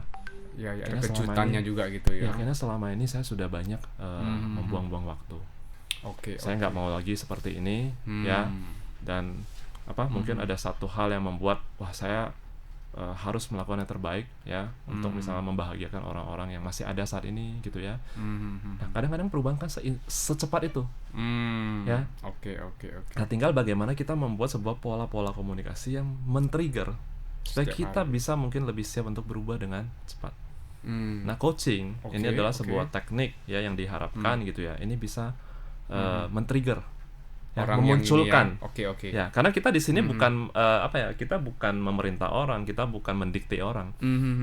S1: Ada kejutannya juga gitu ya.
S2: Karena selama ini saya sudah banyak membuang-buang waktu. Saya nggak mau lagi seperti ini ya, dan mungkin ada satu hal yang membuat saya harus melakukan yang terbaik ya, untuk misalnya membahagiakan orang-orang yang masih ada saat ini gitu ya. Nah kadang-kadang perubahan kan secepat itu ya. Nah tinggal bagaimana kita membuat sebuah pola-pola komunikasi yang men-trigger supaya kita bisa mungkin lebih siap untuk berubah dengan cepat. Nah coaching ini adalah sebuah teknik ya yang diharapkan gitu ya, ini bisa men-trigger ya, memunculkan ya, karena kita di sini bukan kita bukan memerintah orang, kita bukan mendikte orang,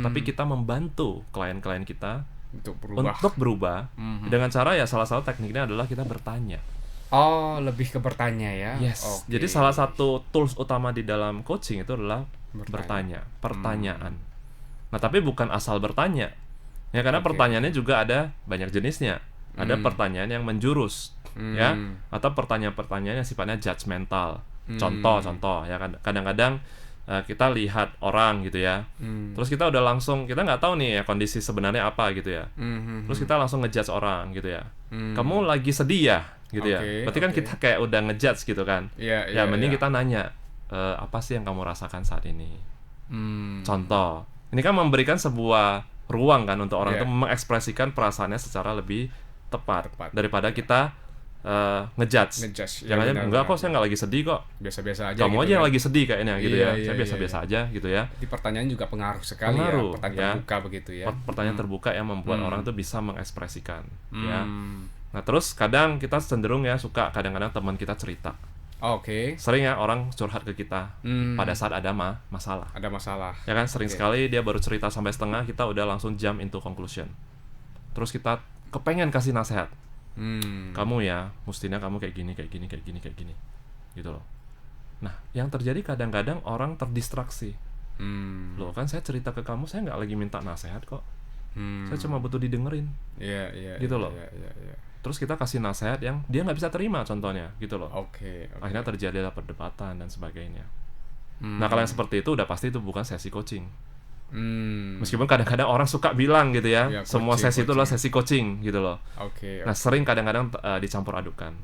S2: tapi kita membantu klien-klien kita untuk berubah dengan cara ya, salah satu tekniknya adalah kita bertanya.
S1: Lebih ke bertanya ya.
S2: Yes. Jadi salah satu tools utama di dalam coaching itu adalah bertanya, pertanyaan. Nah tapi bukan asal bertanya ya, karena pertanyaannya juga ada banyak jenisnya. Ada pertanyaan yang menjurus ya, atau pertanyaan-pertanyaan yang sifatnya judgmental. Contoh ya, kadang-kadang kita lihat orang gitu ya, terus kita udah langsung, kita nggak tahu nih ya kondisi sebenarnya apa gitu ya, terus kita langsung ngejudge orang gitu ya. Kamu lagi sedih ya gitu ya, berarti kan kita kayak udah ngejudge gitu kan. Mending kita nanya, apa sih yang kamu rasakan saat ini. Contoh, ini kan memberikan sebuah ruang kan untuk orang itu mengekspresikan perasaannya secara lebih tepat. Daripada kita ngejudge. Jangan enggak kok, saya nggak lagi sedih kok, biasa-biasa aja. Kamu gitu aja yang lagi sedih kayaknya gitu ya. Saya biasa-biasa aja gitu ya.
S1: Di pertanyaan juga pengaruh sekali ya, pertanyaan terbuka begitu ya.
S2: Pertanyaan terbuka yang membuat orang itu bisa mengekspresikan ya. Nah terus kadang kita cenderung ya suka kadang-kadang teman kita cerita. Sering ya orang curhat ke kita pada saat ada masalah. Ya kan, sering sekali dia baru cerita sampai setengah, kita udah langsung jump into conclusion. Terus kita kepengen kasih nasihat. Kamu ya, mestinya kamu kayak gini gitu loh. Nah yang terjadi kadang-kadang orang terdistraksi. Loh kan saya cerita ke kamu, saya nggak lagi minta nasihat kok, saya cuma butuh didengerin gitu loh. Terus kita kasih nasihat yang dia nggak bisa terima contohnya gitu loh. Akhirnya terjadilah perdebatan dan sebagainya. Nah kalau yang seperti itu udah pasti itu bukan sesi coaching. Meskipun kadang-kadang orang suka bilang gitu ya, semua sesi itu adalah sesi coaching gitu loh. Nah sering kadang-kadang dicampur adukan.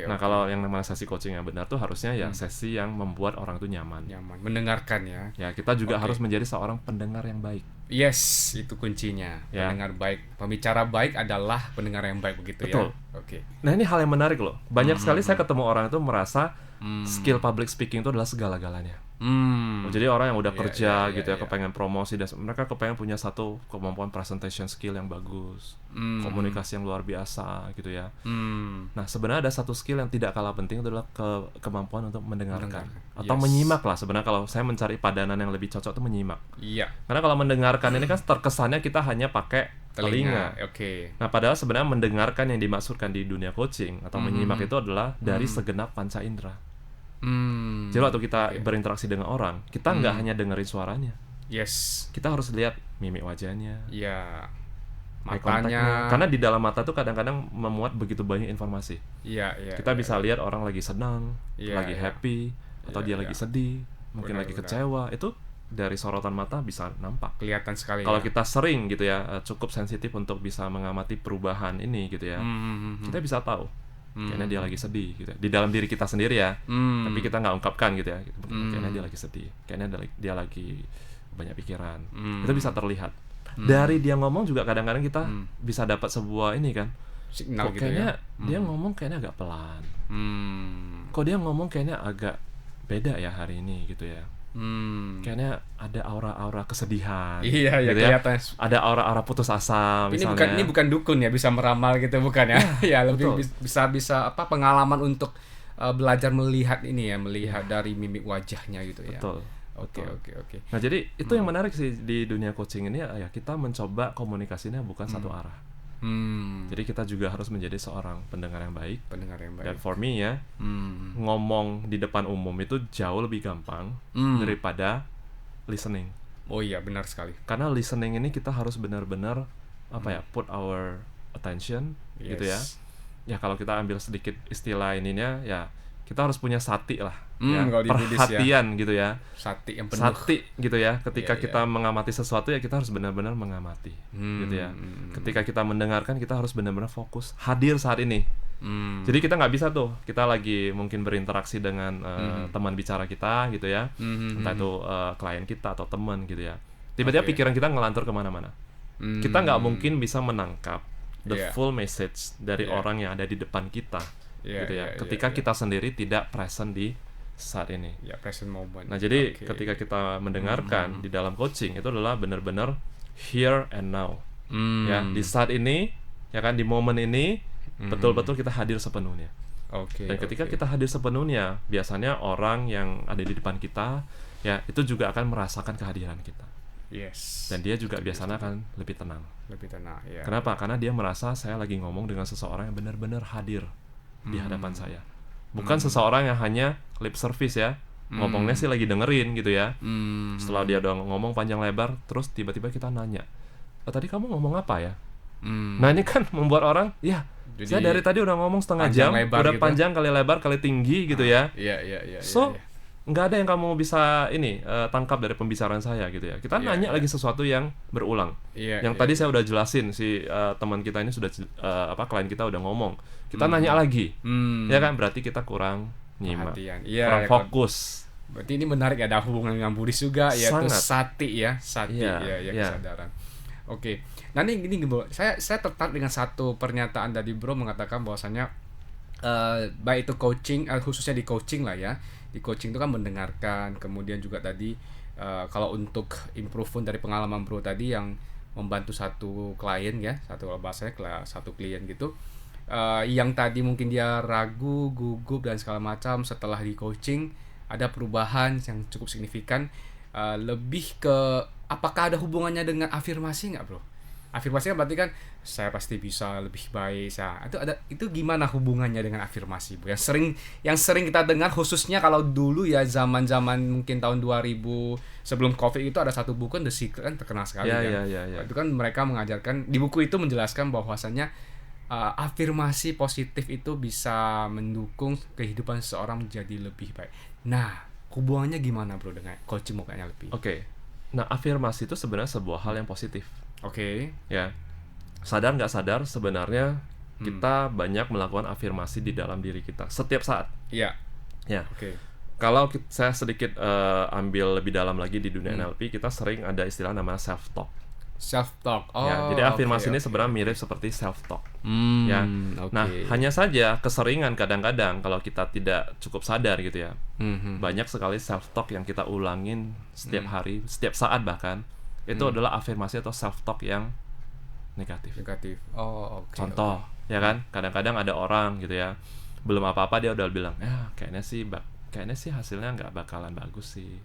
S2: Nah kalau yang namanya sesi coaching yang benar tuh harusnya ya sesi yang membuat orang itu nyaman,
S1: mendengarkan ya.
S2: Ya kita juga harus menjadi seorang pendengar yang baik.
S1: Yes, itu kuncinya. Pendengar baik, pembicara baik adalah pendengar yang baik begitu.
S2: Betul.
S1: Ya.
S2: Nah ini hal yang menarik loh. Banyak sekali saya ketemu orang itu merasa skill public speaking itu adalah segala-galanya. Jadi orang yang udah kerja gitu ya, kepengen promosi, dan mereka kepengen punya satu kemampuan presentation skill yang bagus, komunikasi yang luar biasa gitu ya. Nah sebenarnya ada satu skill yang tidak kalah penting, itu adalah kemampuan untuk mendengarkan atau menyimak lah. Sebenarnya kalau saya mencari padanan yang lebih cocok itu menyimak. Karena kalau mendengarkan ini kan terkesannya kita hanya pakai telinga. Nah padahal sebenarnya mendengarkan yang dimaksudkan di dunia coaching atau menyimak itu adalah dari segenap panca indera. Jadi waktu kita berinteraksi dengan orang, kita nggak hanya dengerin suaranya. Kita harus lihat mimik wajahnya, matanya. Karena di dalam mata tuh kadang-kadang memuat begitu banyak informasi. Kita bisa lihat orang lagi senang, lagi happy, atau dia lagi sedih, mungkin lagi kecewa. Itu dari sorotan mata bisa nampak.
S1: Kelihatan sekali.
S2: Kalau kita sering gitu ya, cukup sensitif untuk bisa mengamati perubahan ini gitu ya, kita bisa tahu kayaknya dia lagi sedih gitu ya. Di dalam diri kita sendiri ya, tapi kita nggak ungkapkan gitu ya. Kayaknya dia lagi sedih, kayaknya dia lagi banyak pikiran. Itu bisa terlihat. Dari dia ngomong juga kadang-kadang kita bisa dapat sebuah ini kan,
S1: signal
S2: kok
S1: gitu
S2: kayaknya
S1: ya.
S2: dia ngomong kayaknya agak pelan. Kok dia ngomong kayaknya agak beda ya hari ini gitu ya. Kayaknya ada aura-aura kesedihan.
S1: Iya ya,
S2: gitu ya.
S1: kelihatan.
S2: Ada aura-aura putus asa misalnya.
S1: Ini bukan dukun ya, bisa meramal gitu bukan ya? Ya lebih bisa apa pengalaman untuk belajar melihat ini ya, melihat dari mimik wajahnya gitu ya.
S2: Betul.
S1: Oke.
S2: Nah, jadi itu yang menarik sih di dunia coaching ini ya, kita mencoba komunikasinya bukan satu arah. Jadi kita juga harus menjadi seorang pendengar yang baik. Dan for me ya, ngomong di depan umum itu jauh lebih gampang daripada listening.
S1: Oh iya, benar sekali.
S2: Karena listening ini kita harus benar-benar put our attention gitu ya. Ya kalau kita ambil sedikit istilah ininya ya, kita harus punya sati lah, ya, perhatian gitu ya,
S1: sati yang penuh,
S2: sati gitu ya. Ketika kita mengamati sesuatu ya kita harus benar-benar mengamati, gitu ya. Ketika kita mendengarkan kita harus benar-benar fokus, hadir saat ini. Jadi kita nggak bisa tuh, kita lagi mungkin berinteraksi dengan teman bicara kita gitu ya, entah itu klien kita atau teman gitu ya. Tiba-tiba pikiran kita ngelantur kemana-mana. Kita nggak mungkin bisa menangkap the full message dari orang yang ada di depan kita. Gitu ya. Ketika kita sendiri tidak present di saat ini.
S1: Present moment.
S2: Nah, jadi ketika kita mendengarkan di dalam coaching itu adalah benar-benar here and now. Ya, di saat ini, ya kan, di momen ini betul-betul kita hadir sepenuhnya. Dan ketika kita hadir sepenuhnya, biasanya orang yang ada di depan kita ya itu juga akan merasakan kehadiran kita. Dan dia juga biasanya akan lebih tenang.
S1: Ya.
S2: Kenapa? Karena dia merasa saya lagi ngomong dengan seseorang yang benar-benar hadir di hadapan saya, bukan seseorang yang hanya lip service ya, ngomongnya sih lagi dengerin gitu ya. Setelah dia udah ngomong panjang lebar, terus tiba-tiba kita nanya, tadi kamu ngomong apa ya? Nah ini kan membuat orang, ya jadi, saya dari tadi udah ngomong setengah jam, udah gitu, panjang kali lebar kali tinggi gitu ya. So nggak ada yang kamu bisa tangkap dari pembicaraan saya gitu ya. Kita nanya lagi sesuatu yang berulang. Yang tadi saya udah jelasin, si teman kita ini sudah klien kita udah ngomong. Kita nanya lagi, ya kan, berarti kita kurang nyimak, kurang fokus.
S1: Berarti ini menarik, ada hubungan dengan Buddhis juga, yaitu sati ya, kesadaran. Oke. Nah ini bro, saya tertarik dengan satu pernyataan dari bro mengatakan bahwasanya baik itu coaching, khususnya di coaching lah ya. Di coaching itu kan mendengarkan, kemudian juga tadi kalau untuk improvement dari pengalaman bro tadi yang membantu satu klien ya, satu klien gitu, yang tadi mungkin dia ragu, gugup dan segala macam, setelah di coaching ada perubahan yang cukup signifikan. Lebih ke apakah ada hubungannya dengan afirmasi nggak bro? Afirmasi kan berarti kan saya pasti bisa lebih baik. Itu gimana hubungannya dengan afirmasi, Bu? Yang sering kita dengar, khususnya kalau dulu ya zaman-zaman mungkin tahun 2000 sebelum Covid itu ada satu buku The Secret kan terkenal sekali kan. Itu kan mereka mengajarkan, di buku itu menjelaskan bahwasannya afirmasi positif itu bisa mendukung kehidupan seseorang menjadi lebih baik. Nah, hubungannya gimana bro dengan coaching mukanya lebih?
S2: Nah, afirmasi itu sebenarnya sebuah hal yang positif. Ya, sadar nggak sadar sebenarnya kita banyak melakukan afirmasi di dalam diri kita setiap saat. Ya. Kalau saya sedikit ambil lebih dalam lagi di dunia NLP, kita sering ada istilah namanya self talk. Jadi afirmasi ini sebenarnya mirip seperti self talk. Nah, hanya saja keseringan kadang-kadang kalau kita tidak cukup sadar gitu ya, banyak sekali self talk yang kita ulangin setiap hari, setiap saat bahkan. Itu adalah afirmasi atau self talk yang negatif. Contoh, ya kan, kadang-kadang ada orang gitu ya, belum apa-apa dia udah bilang, kayaknya sih hasilnya nggak bakalan bagus sih.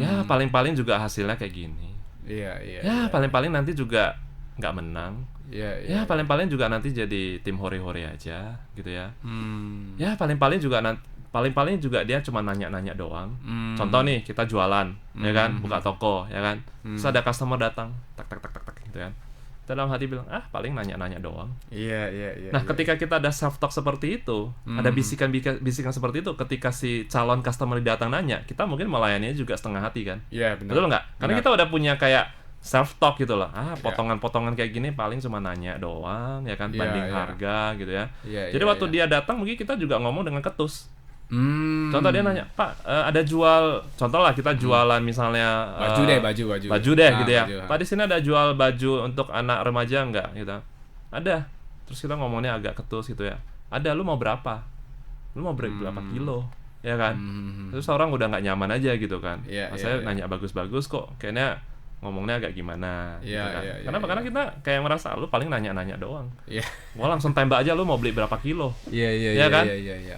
S2: Ya paling-paling juga hasilnya kayak gini. Paling-paling nanti juga nggak menang. Paling-paling juga nanti jadi tim hore-hore aja gitu ya. Paling-paling juga dia cuma nanya-nanya doang. Contoh nih, kita jualan, ya kan, buka toko, ya kan. Terus ada customer datang, tak gitu kan. Kita dalam hati bilang, paling nanya-nanya doang. Nah, ketika kita ada self talk seperti itu, ada bisikan seperti itu, ketika si calon customer datang nanya, kita mungkin melayaninya juga setengah hati kan.
S1: Benar.
S2: Betul nggak? Karena kita udah punya kayak self talk gitu loh. Potongan-potongan kayak gini paling cuma nanya doang ya kan, banding harga gitu ya. Jadi waktu dia datang mungkin kita juga ngomong dengan ketus. Contoh dia nanya, "Pak, ada jual," contoh lah kita jualan misalnya baju deh gitu ya. "Pak, di sini ada jual baju untuk anak remaja enggak?" gitu. "Ada." Terus kita ngomongnya agak ketus gitu ya. "Ada, lu mau berapa? Lu mau berapa kilo?" Ya kan? Terus orang udah nggak nyaman aja gitu kan. Saya nanya bagus-bagus kok, kayaknya ngomongnya agak gimana gitu kan. Kenapa? Karena kita kayak merasa lu paling nanya-nanya doang. Gua langsung tembak aja, lu mau beli berapa kilo. Kan?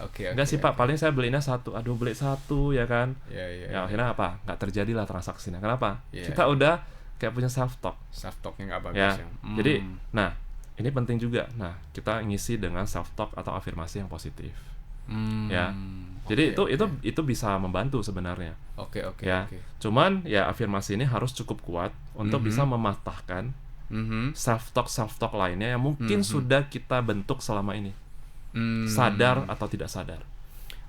S1: Oke.
S2: Enggak sih Pak, paling saya belinya satu. Aduh, beli satu ya kan. Ya akhirnya apa? Nggak terjadilah transaksinya. Kenapa? Kita udah kayak punya self talk.
S1: Self talknya nggak bagus ya.
S2: Jadi, nah ini penting juga. Nah, kita ngisi dengan self talk atau afirmasi yang positif. Ya. Jadi itu bisa membantu sebenarnya.
S1: Oke.
S2: Cuman ya afirmasi ini harus cukup kuat untuk bisa mematahkan self talk lainnya yang mungkin sudah kita bentuk selama ini. Sadar atau tidak sadar.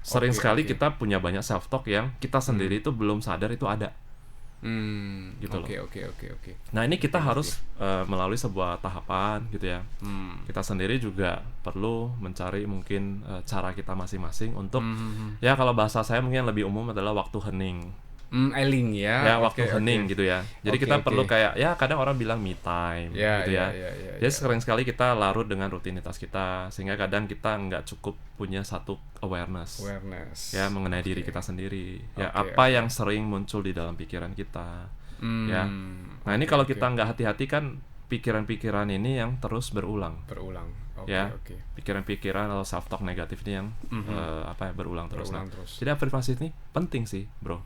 S2: Sering sekali kita punya banyak self talk yang kita sendiri itu belum sadar itu ada. Gitu loh.
S1: Oke.
S2: Nah, ini kita harus melalui sebuah tahapan gitu ya. Kita sendiri juga perlu mencari mungkin cara kita masing-masing untuk ya kalau bahasa saya mungkin lebih umum adalah waktu hening.
S1: Eling ya.
S2: Waktu hening gitu ya. Jadi kita perlu kayak ya kadang orang bilang me time gitu ya. Jadi sering sekali kita larut dengan rutinitas kita sehingga kadang kita nggak cukup punya satu awareness. Ya mengenai diri kita sendiri. Ya apa yang sering muncul di dalam pikiran kita. Ya. Nah, ini kalau kita nggak hati-hati kan pikiran-pikiran ini yang terus berulang. Pikiran-pikiran atau self talk negatif ini yang berulang terus. Jadi afirmasi ini penting sih, bro.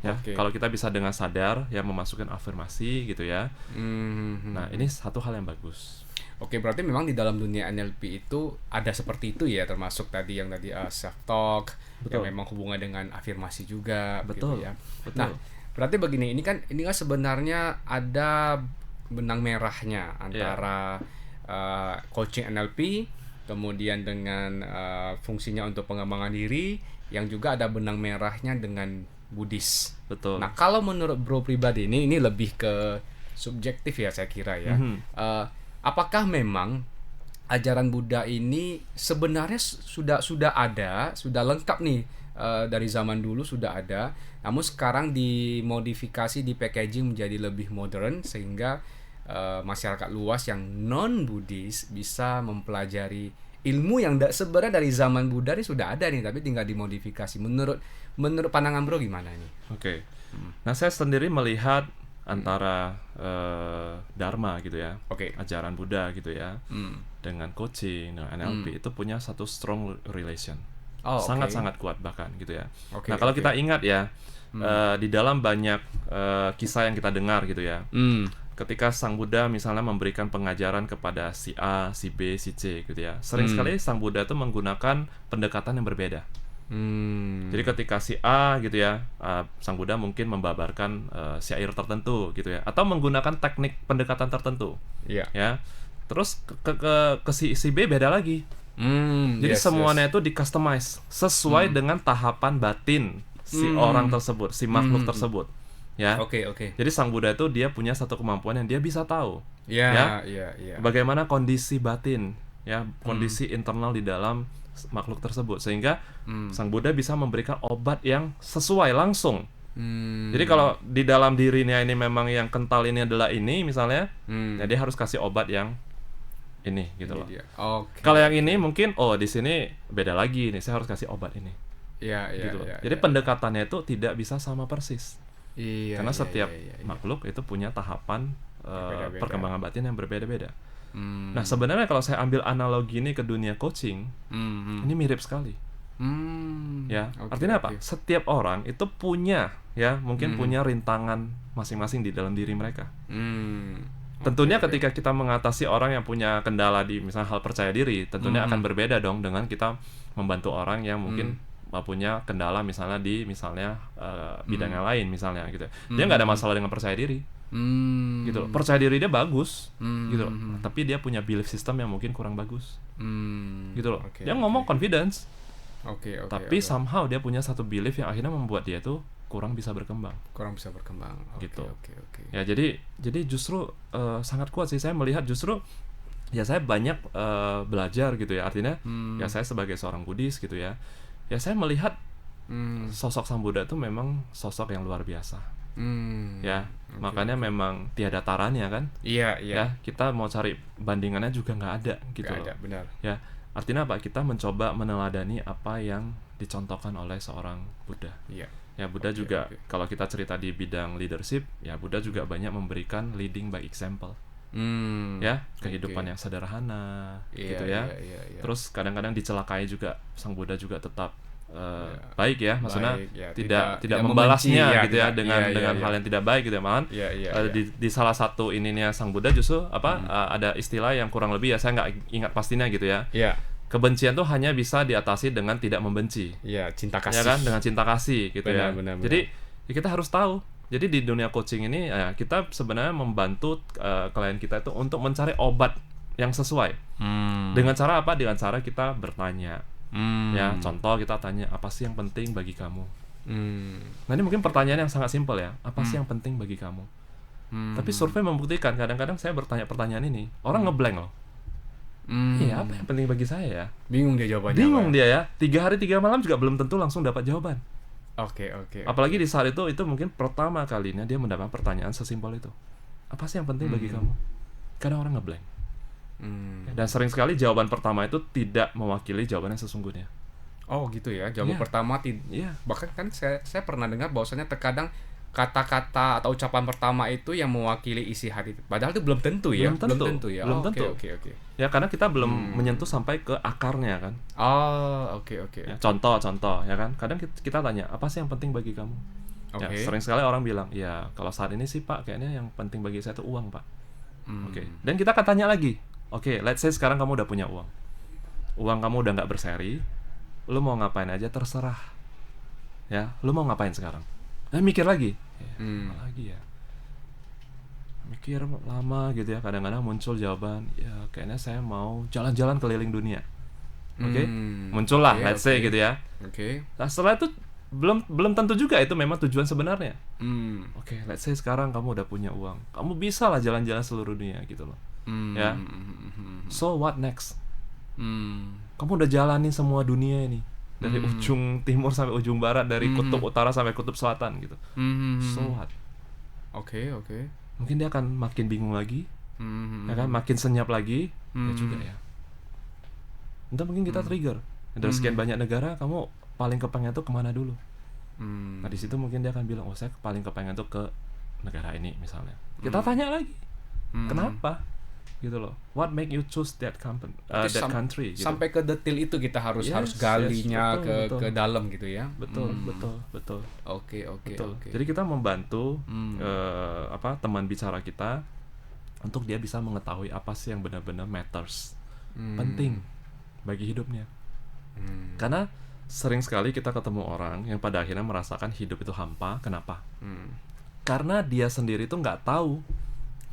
S2: Ya, kalau kita bisa dengan sadar ya memasukkan afirmasi gitu ya. Nah, ini satu hal yang bagus.
S1: Oke, berarti memang di dalam dunia NLP itu ada seperti itu ya, termasuk tadi self talk yang memang hubungan dengan afirmasi juga.
S2: Betul.
S1: Gitu ya. Nah, berarti begini, ini kan sebenarnya ada benang merahnya antara coaching NLP kemudian dengan fungsinya untuk pengembangan diri, yang juga ada benang merahnya dengan Buddhis.
S2: Betul.
S1: Nah, kalau menurut bro pribadi ini lebih ke subjektif ya saya kira ya. Apakah memang ajaran Buddha ini sebenarnya sudah ada, sudah lengkap nih dari zaman dulu sudah ada, namun sekarang dimodifikasi, di-packaging menjadi lebih modern sehingga masyarakat luas yang non Buddhis bisa mempelajari ilmu yang sebenarnya dari zaman Buddha ini sudah ada nih, tapi tinggal dimodifikasi. Menurut pandangan bro gimana nih?
S2: Oke. Nah, saya sendiri melihat antara Dharma gitu ya, ajaran Buddha gitu ya, dengan coaching, dengan NLP itu punya satu strong relation, sangat-sangat kuat bahkan gitu ya. Nah, kalau kita ingat ya, di dalam banyak kisah yang kita dengar gitu ya, ketika Sang Buddha misalnya memberikan pengajaran kepada si A, si B, si C gitu ya, sering sekali Sang Buddha itu menggunakan pendekatan yang berbeda. Jadi ketika si A gitu ya, Sang Buddha mungkin membabarkan syair tertentu gitu ya, atau menggunakan teknik pendekatan tertentu, ya. Terus ke si B beda lagi. Jadi semuanya itu di-customize sesuai dengan tahapan batin si orang tersebut, si makhluk tersebut. Ya. Jadi Sang Buddha itu dia punya satu kemampuan yang dia bisa tahu. Bagaimana kondisi batin, ya, kondisi internal di dalam makhluk tersebut, sehingga Sang Buddha bisa memberikan obat yang sesuai langsung. Jadi kalau di dalam dirinya ini memang yang kental ini adalah ini misalnya, ya dia harus kasih obat yang ini gitu loh. Kalau yang ini mungkin di sini beda lagi nih, saya harus kasih obat ini. Gitu. Jadi pendekatannya itu tidak bisa sama persis. Karena setiap makhluk itu punya tahapan perkembangan batin yang berbeda-beda. Nah, sebenarnya kalau saya ambil analogi ini ke dunia coaching, ini mirip sekali. Artinya apa? Setiap orang itu punya, ya, mungkin punya rintangan masing-masing di dalam diri mereka. Tentunya ketika kita mengatasi orang yang punya kendala di misalnya hal percaya diri, tentunya akan berbeda dong dengan kita membantu orang yang mungkin punya kendala misalnya di bidang yang lain misalnya gitu. Dia nggak ada masalah dengan percaya diri. Gitu loh. Percaya diri dia bagus gitu loh. Tapi dia punya belief system yang mungkin kurang bagus. Gitu loh. Dia ngomong confidence. Tapi somehow dia punya satu belief yang akhirnya membuat dia tuh kurang bisa berkembang.
S1: Oke,
S2: Gitu.
S1: oke.
S2: Ya jadi justru sangat kuat sih, saya melihat justru ya saya banyak belajar gitu ya, artinya ya saya sebagai seorang Buddhis gitu ya saya melihat sosok Sang Buddha itu memang sosok yang luar biasa. Ya makanya memang tiada taranya kan.
S1: Iya.
S2: Ya kita mau cari bandingannya juga nggak ada gitu
S1: Nggak
S2: loh.
S1: ada, benar.
S2: Ya artinya apa, kita mencoba meneladani apa yang dicontohkan oleh seorang Buddha.
S1: Iya.
S2: Ya Buddha juga kalau kita cerita di bidang leadership, ya Buddha juga banyak memberikan leading by example. Ya kehidupan yang sederhana gitu ya.
S1: Iya.
S2: Terus kadang-kadang dicelakai juga Sang Buddha juga tetap baik ya, maksudnya
S1: Baik, ya.
S2: tidak
S1: membenci,
S2: membalasnya
S1: ya,
S2: gitu ya
S1: tidak-
S2: dengan hal yang tidak baik gitu ya, malahan di salah satu ininya Sang Buddha justru ada istilah yang kurang lebih ya saya nggak ingat pastinya gitu ya.
S1: Iya.
S2: Kebencian tuh hanya bisa diatasi dengan tidak membenci.
S1: Iya, cinta kasih.
S2: Ya kan, dengan cinta kasih gitu ya.
S1: Benar.
S2: Jadi ya kita harus tahu. Jadi di dunia coaching ini ya, kita sebenarnya membantu klien kita itu untuk mencari obat yang sesuai. Dengan cara apa? Dengan cara kita bertanya. Ya, contoh kita tanya, apa sih yang penting bagi kamu? Nah ini mungkin pertanyaan yang sangat simpel ya. Apa sih yang penting bagi kamu? Tapi survei membuktikan kadang-kadang saya bertanya pertanyaan ini, orang ngeblank loh. Iya, apa yang penting bagi saya ya?
S1: Bingung dia jawabannya.
S2: Bingung dia ya. 3 hari 3 malam juga belum tentu langsung dapat jawaban.
S1: Oke.
S2: Apalagi di saat itu mungkin pertama kalinya dia mendapat pertanyaan sesimpel itu. Apa sih yang penting bagi kamu? Kadang orang ngeblank. Dan sering sekali jawaban pertama itu tidak mewakili jawaban yang sesungguhnya.
S1: Oh gitu ya. Jawaban
S2: Iya.
S1: pertama bahkan kan saya pernah dengar bahwasanya terkadang kata-kata atau ucapan pertama itu yang mewakili isi hati. Padahal itu belum tentu ya.
S2: Belum tentu.
S1: Ya.
S2: Belum tentu.
S1: Oke.
S2: Ya karena kita belum menyentuh sampai ke akarnya kan.
S1: Oh, oke.
S2: Ya, contoh ya kan. Kadang kita tanya, apa sih yang penting bagi kamu? Ya,
S1: Oke.
S2: sering sekali orang bilang, ya kalau saat ini sih Pak, kayaknya yang penting bagi saya itu uang Pak. Oke. Dan kita akan tanya lagi, oke, let's say sekarang kamu udah punya uang. Uang kamu udah nggak berseri, lu mau ngapain aja terserah. Ya, lu mau ngapain sekarang? Mikir lagi. Apa lagi ya? Mikir lama gitu ya, kadang-kadang muncul jawaban, ya kayaknya saya mau jalan-jalan keliling dunia. Oke? Muncullah, let's say gitu ya.
S1: Oke.
S2: Nah, setelah itu belum tentu juga itu memang tujuan sebenarnya. Oke, let's say sekarang kamu udah punya uang, kamu bisa lah jalan-jalan seluruh dunia gitu loh. Ya. So what next? Kamu udah jalanin semua dunia ini dari ujung timur sampai ujung barat, dari kutub utara sampai kutub selatan gitu. So what?
S1: Oke.
S2: Mungkin dia akan makin bingung lagi, ya kan, makin senyap lagi, ya juga ya. Entah mungkin kita trigger dari sekian banyak negara, kamu paling kepengen tuh kemana dulu? Nah di situ mungkin dia akan bilang, oh saya paling kepengen tuh ke negara ini misalnya. Kita tanya lagi, kenapa? Gitu loh. What make you choose that country? Gitu.
S1: Sampai ke detail itu kita harus
S2: Yes,
S1: galinya
S2: betul.
S1: ke dalam gitu ya.
S2: Betul.
S1: Oke.
S2: Jadi kita membantu teman bicara kita untuk dia bisa mengetahui apa sih yang benar-benar matters, penting bagi hidupnya. Karena sering sekali kita ketemu orang yang pada akhirnya merasakan hidup itu hampa. Kenapa? Karena dia sendiri tuh nggak tahu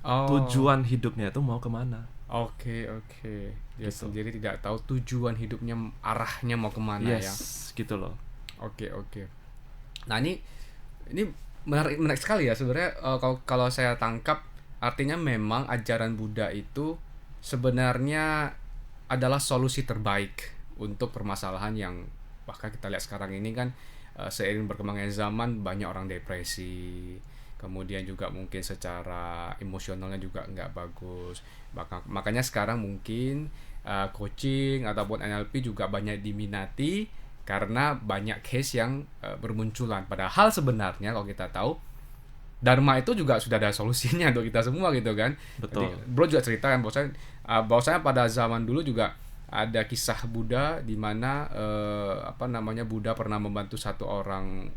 S2: tujuan hidupnya itu mau kemana.
S1: Oke. Dia
S2: Gitu.
S1: sendiri tidak tahu tujuan hidupnya, arahnya mau kemana ya.
S2: Gitu loh.
S1: Oke. Nah ini menarik sekali ya sebenarnya. Kalau saya tangkap, artinya memang ajaran Buddha itu sebenarnya adalah solusi terbaik untuk permasalahan yang bahkan kita lihat sekarang ini kan, seiring berkembangnya zaman banyak orang depresi, kemudian juga mungkin secara emosionalnya juga nggak bagus. Makanya sekarang mungkin coaching ataupun NLP juga banyak diminati karena banyak case yang bermunculan. Padahal sebenarnya kalau kita tahu, Dharma itu juga sudah ada solusinya untuk kita semua gitu kan.
S2: Betul.
S1: Jadi, Bro juga ceritakan bahwasanya pada zaman dulu juga ada kisah Buddha di mana Buddha pernah membantu satu orang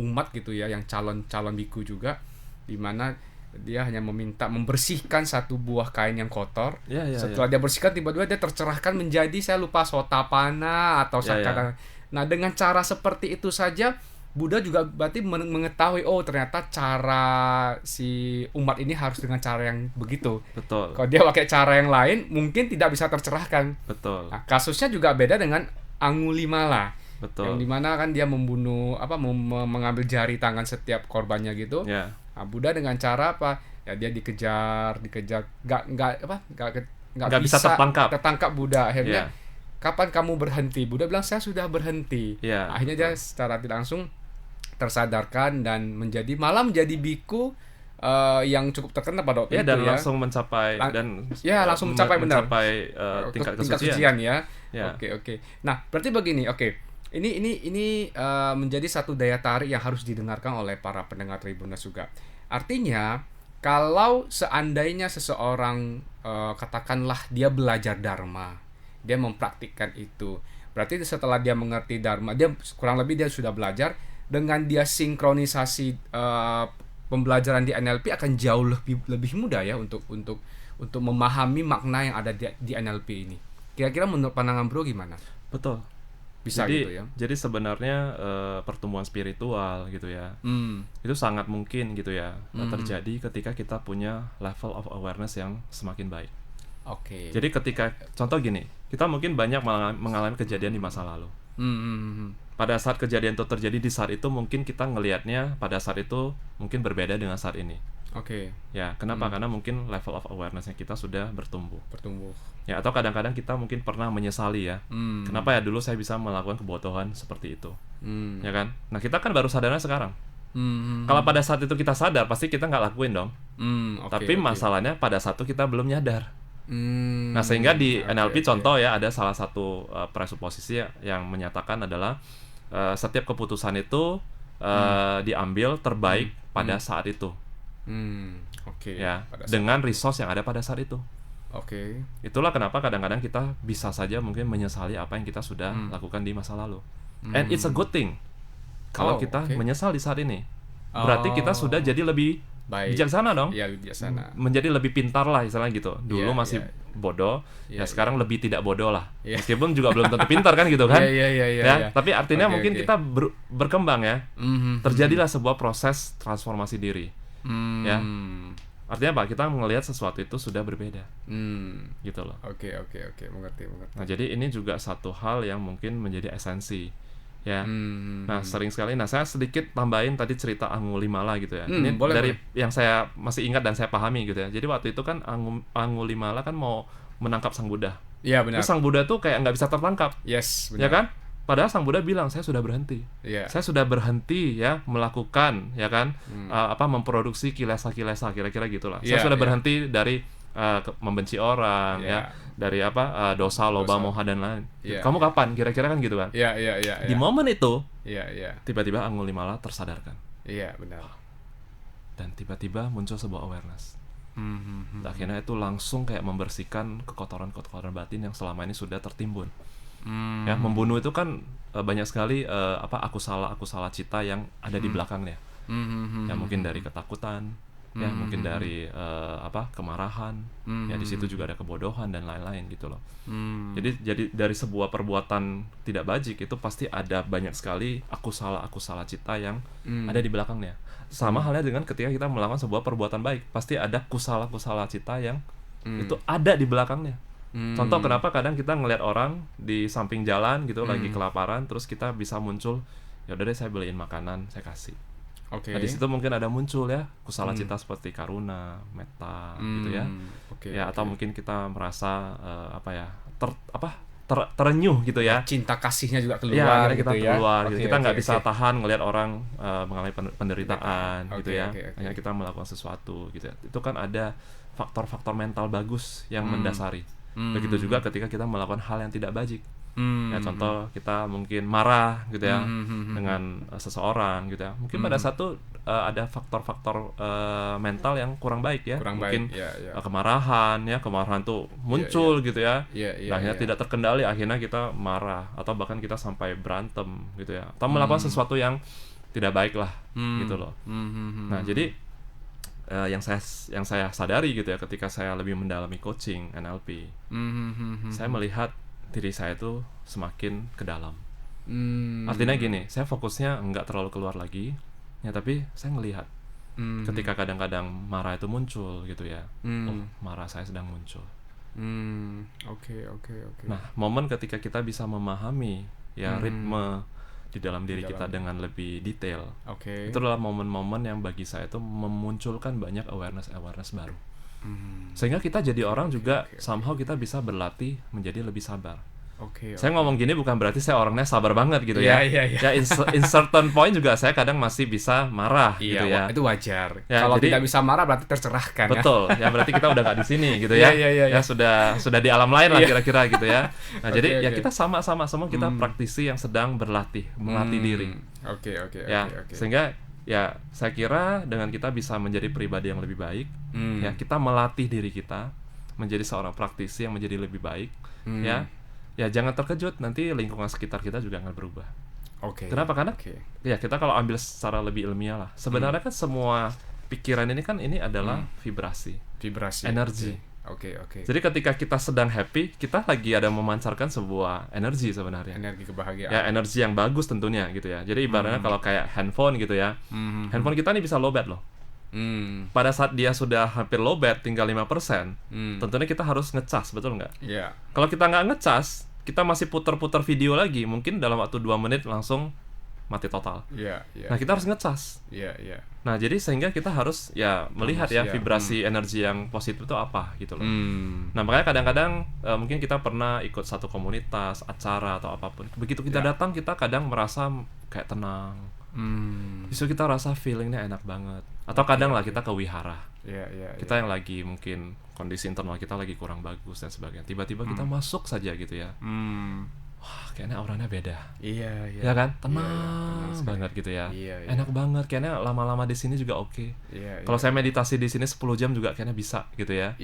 S1: umat gitu ya, yang calon biku juga, di mana dia hanya meminta membersihkan satu buah kain yang kotor. Setelah dia bersihkan, tiba-tiba dia tercerahkan menjadi, saya lupa, Sotapanna atau Sakadana. Nah, dengan cara seperti itu saja Buddha juga berarti mengetahui, oh ternyata cara si umat ini harus dengan cara yang begitu.
S2: Betul.
S1: Kalau dia pakai cara yang lain mungkin tidak bisa tercerahkan.
S2: Betul.
S1: Nah, kasusnya juga beda dengan Angulimala.
S2: Betul.
S1: Yang dimana kan dia membunuh mengambil jari tangan setiap korbannya gitu.
S2: Ya.
S1: Nah, Buddha dengan cara apa? Ya dia dikejar, nggak
S2: Bisa tertangkap.
S1: Buddha. Akhirnya
S2: Ya.
S1: kapan kamu berhenti? Buddha bilang saya sudah berhenti.
S2: Ya,
S1: Akhirnya dia secara tidak langsung tersadarkan dan malah menjadi biku yang cukup terkenal pada waktu itu
S2: dan
S1: ya.
S2: langsung mencapai
S1: langsung mencapai
S2: tingkat
S1: kesucian
S2: kesucian
S1: ya.
S2: Ya.
S1: Oke. Nah, berarti begini, Ini menjadi satu daya tarik yang harus didengarkan oleh para pendengar Tribuners juga. Artinya, kalau seandainya seseorang katakanlah dia belajar dharma, dia mempraktikkan itu. Berarti setelah dia mengerti dharma, dia kurang lebih dia sudah belajar, dengan dia sinkronisasi pembelajaran di NLP akan jauh lebih mudah ya untuk memahami makna yang ada di NLP ini. Kira-kira menurut pandangan Bro gimana?
S2: Betul.
S1: Bisa
S2: jadi,
S1: gitu ya.
S2: Jadi sebenarnya pertumbuhan spiritual gitu ya. Itu sangat mungkin gitu ya terjadi ketika kita punya level of awareness yang semakin baik.
S1: Oke.
S2: Jadi ketika contoh gini, kita mungkin banyak mengalami kejadian di masa lalu. Pada saat kejadian itu terjadi di saat itu mungkin kita ngelihatnya pada saat itu mungkin berbeda dengan saat ini.
S1: Oke.
S2: Ya, kenapa? Karena mungkin level of awareness-nya kita sudah bertumbuh. Ya, atau kadang-kadang kita mungkin pernah menyesali ya. Kenapa ya dulu saya bisa melakukan kebodohan seperti itu? Ya kan? Nah, kita kan baru sadarnya sekarang. Kalau pada saat itu kita sadar, pasti kita nggak lakuin dong. Tapi masalahnya pada saat itu kita belum nyadar. Nah, sehingga di NLP contoh ya, ada salah satu presuposisi yang menyatakan adalah setiap keputusan itu diambil terbaik pada saat itu. Ya, dengan resource yang ada pada saat itu. Itulah kenapa kadang-kadang kita bisa saja mungkin menyesali apa yang kita sudah lakukan di masa lalu. And it's a good thing kalau kita menyesal di saat ini. Berarti kita sudah jadi lebih bijaksana dong.
S1: Iya, bijaksana.
S2: Menjadi lebih pintar lah istilahnya gitu. Dulu masih bodoh, sekarang lebih tidak bodoh lah. Meskipun juga belum tentu pintar kan gitu kan.
S1: Iya.
S2: Tapi artinya mungkin kita berkembang ya. Terjadilah sebuah proses transformasi diri. Ya. Artinya apa? Kita melihat sesuatu itu sudah berbeda. Gitu loh.
S1: Oke, mengerti.
S2: Nah, jadi ini juga satu hal yang mungkin menjadi esensi. Ya. Nah, sering sekali. Nah, saya sedikit tambahin tadi cerita Angulimala gitu ya. Ini boleh. Yang saya masih ingat dan saya pahami gitu ya. Jadi waktu itu kan Angulimala kan mau menangkap Sang Buddha.
S1: Iya, benar.
S2: Terus Sang Buddha tuh kayak nggak bisa tertangkap.
S1: Yes, benar.
S2: Ya kan? Padahal Sang Buddha bilang, saya sudah berhenti. Saya sudah berhenti ya melakukan ya kan memproduksi kilesa-kilesa kira-kira gitulah. Saya sudah berhenti dari membenci orang ya, dari dosa, loba, moha dan lain. Kamu kapan? Kira-kira kan gitu kan. Di momen itu tiba-tiba Angulimala tersadarkan.
S1: Iya, benar.
S2: Dan tiba-tiba muncul sebuah awareness. Akhirnya itu langsung kayak membersihkan kekotoran-kekotoran batin yang selama ini sudah tertimbun. Ya, membunuh itu kan banyak sekali aku salah cita yang ada di belakangnya. Ya, mungkin dari ketakutan, ya mungkin dari kemarahan, ya di situ juga ada kebodohan dan lain-lain gitu loh. Jadi dari sebuah perbuatan tidak bajik itu pasti ada banyak sekali aku salah cita yang ada di belakangnya. Sama halnya dengan ketika kita melakukan sebuah perbuatan baik, pasti ada kusala cita yang itu ada di belakangnya. Contoh kenapa kadang kita ngelihat orang di samping jalan gitu lagi kelaparan, terus kita bisa muncul, ya udah deh saya beliin makanan, saya kasih. Nah, di situ mungkin ada muncul ya kusala cita seperti karuna, metta gitu ya. Atau mungkin kita merasa terenyuh gitu ya.
S1: Cinta kasihnya juga keluar
S2: kita
S1: gitu
S2: keluar
S1: ya.
S2: Gitu. Kita nggak bisa tahan ngelihat orang mengalami penderitaan gitu ya. Hanya kita melakukan sesuatu gitu ya. Itu kan ada faktor-faktor mental bagus yang mendasari. Begitu juga ketika kita melakukan hal yang tidak bajik. Ya, contoh kita mungkin marah gitu ya dengan seseorang gitu ya. Mungkin pada satu ada faktor-faktor mental yang kurang baik ya. Mungkin kemarahan tuh muncul gitu ya. Akhirnya tidak terkendali, akhirnya kita marah atau bahkan kita sampai berantem gitu ya. Atau melakukan sesuatu yang tidak baik lah gitu loh. Nah, jadi yang saya sadari gitu ya ketika saya lebih mendalami coaching NLP, saya melihat diri saya itu semakin ke dalam. Artinya gini, saya fokusnya nggak terlalu keluar lagi, ya tapi saya ngelihat ketika kadang-kadang marah itu muncul gitu ya. Oh, marah saya sedang muncul.
S1: Oke.
S2: Nah, momen ketika kita bisa memahami ya ritme di dalam diri kita dengan lebih detail. Itu adalah momen-momen yang bagi saya itu memunculkan banyak awareness baru. Sehingga kita jadi orang juga somehow kita bisa berlatih menjadi lebih sabar. Saya ngomong gini bukan berarti saya orangnya sabar banget gitu ya. Ya in certain point juga saya kadang masih bisa marah gitu ya.
S1: Itu wajar.
S2: Ya,
S1: kalau
S2: jadi,
S1: tidak bisa marah berarti tercerahkan.
S2: Betul. Ya berarti kita udah nggak di sini gitu ya. Ya sudah di alam lain lah kira-kira gitu ya. Nah, jadi ya kita sama-sama semua kita praktisi yang sedang melatih diri. Sehingga ya saya kira dengan kita bisa menjadi pribadi yang lebih baik, ya kita melatih diri kita menjadi seorang praktisi yang menjadi lebih baik, ya jangan terkejut nanti lingkungan sekitar kita juga akan berubah. Kenapa? Karena ya kita kalau ambil secara lebih ilmiah lah, sebenarnya kan semua pikiran ini kan ini adalah vibrasi, energi. Jadi ketika kita sedang happy, kita lagi ada memancarkan sebuah energi sebenarnya.
S1: Energi kebahagiaan.
S2: Ya energi yang bagus tentunya gitu ya. Jadi ibaratnya kalau kayak handphone gitu ya, handphone kita nih bisa lowbat loh. Pada saat dia sudah hampir lowbat tinggal 5%, tentunya kita harus ngecas, betul nggak? Kalau kita nggak ngecas, kita masih putar-putar video lagi, mungkin dalam waktu 2 menit langsung mati total. Nah kita harus ngecas. Nah jadi sehingga kita harus ya melihat ya vibrasi energi yang positif itu apa gitu loh. Nah makanya kadang-kadang mungkin kita pernah ikut satu komunitas, acara atau apapun. Begitu kita datang kita kadang merasa kayak tenang. Justru kita rasa feelingnya enak banget. Atau kadang lah kita ke wihara. Kita yang lagi mungkin kondisi internal kita lagi kurang bagus dan sebagainya. Tiba-tiba kita masuk saja gitu ya. Wah, kayaknya auranya beda. Ya kan? Tenang banget gitu ya. Enak banget. Kayaknya lama-lama di sini juga oke. Kalau saya meditasi di sini 10 jam juga kayaknya bisa gitu ya.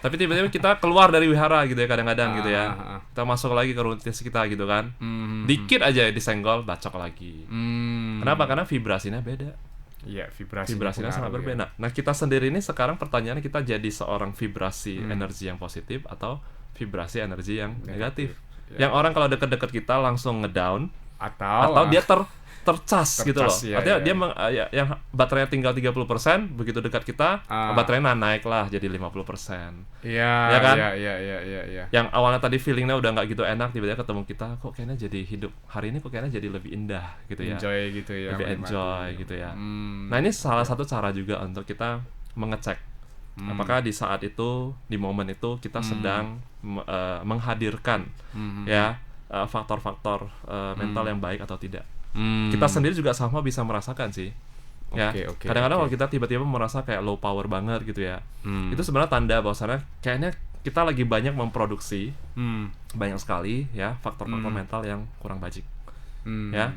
S2: Tapi tiba-tiba kita keluar dari wihara gitu ya kadang-kadang gitu ya. Kita masuk lagi ke rutinitas kita gitu kan. Dikit aja disenggol, bacok lagi. Kenapa? Karena vibrasinya beda. Vibrasinya sangat berbeda. Nah, kita sendiri ini sekarang pertanyaannya kita jadi seorang vibrasi energi yang positif atau vibrasi energi yang negatif. Yang orang kalau deket-deket kita langsung ngedown atau dia tercas gitu loh. Artinya dia yang baterainya tinggal 30%, begitu dekat kita baterainya naik lah jadi 50%. Ya kan? Yang awalnya tadi feelingnya udah nggak gitu enak, tiba-tiba ketemu kita kok kayaknya jadi hidup hari ini kok kayaknya jadi lebih indah gitu ya. Lebih enjoy gitu ya. Nah, ini salah satu cara juga untuk kita mengecek apakah di saat itu, di momen itu kita sedang menghadirkan ya faktor-faktor mental yang baik atau tidak. Kita sendiri juga sama bisa merasakan sih. Ya, kadang-kadang kalau kita tiba-tiba merasa kayak low power banget gitu ya, itu sebenarnya tanda bahwasannya kayaknya kita lagi banyak memproduksi banyak sekali ya faktor-faktor mental yang kurang bajik. Ya,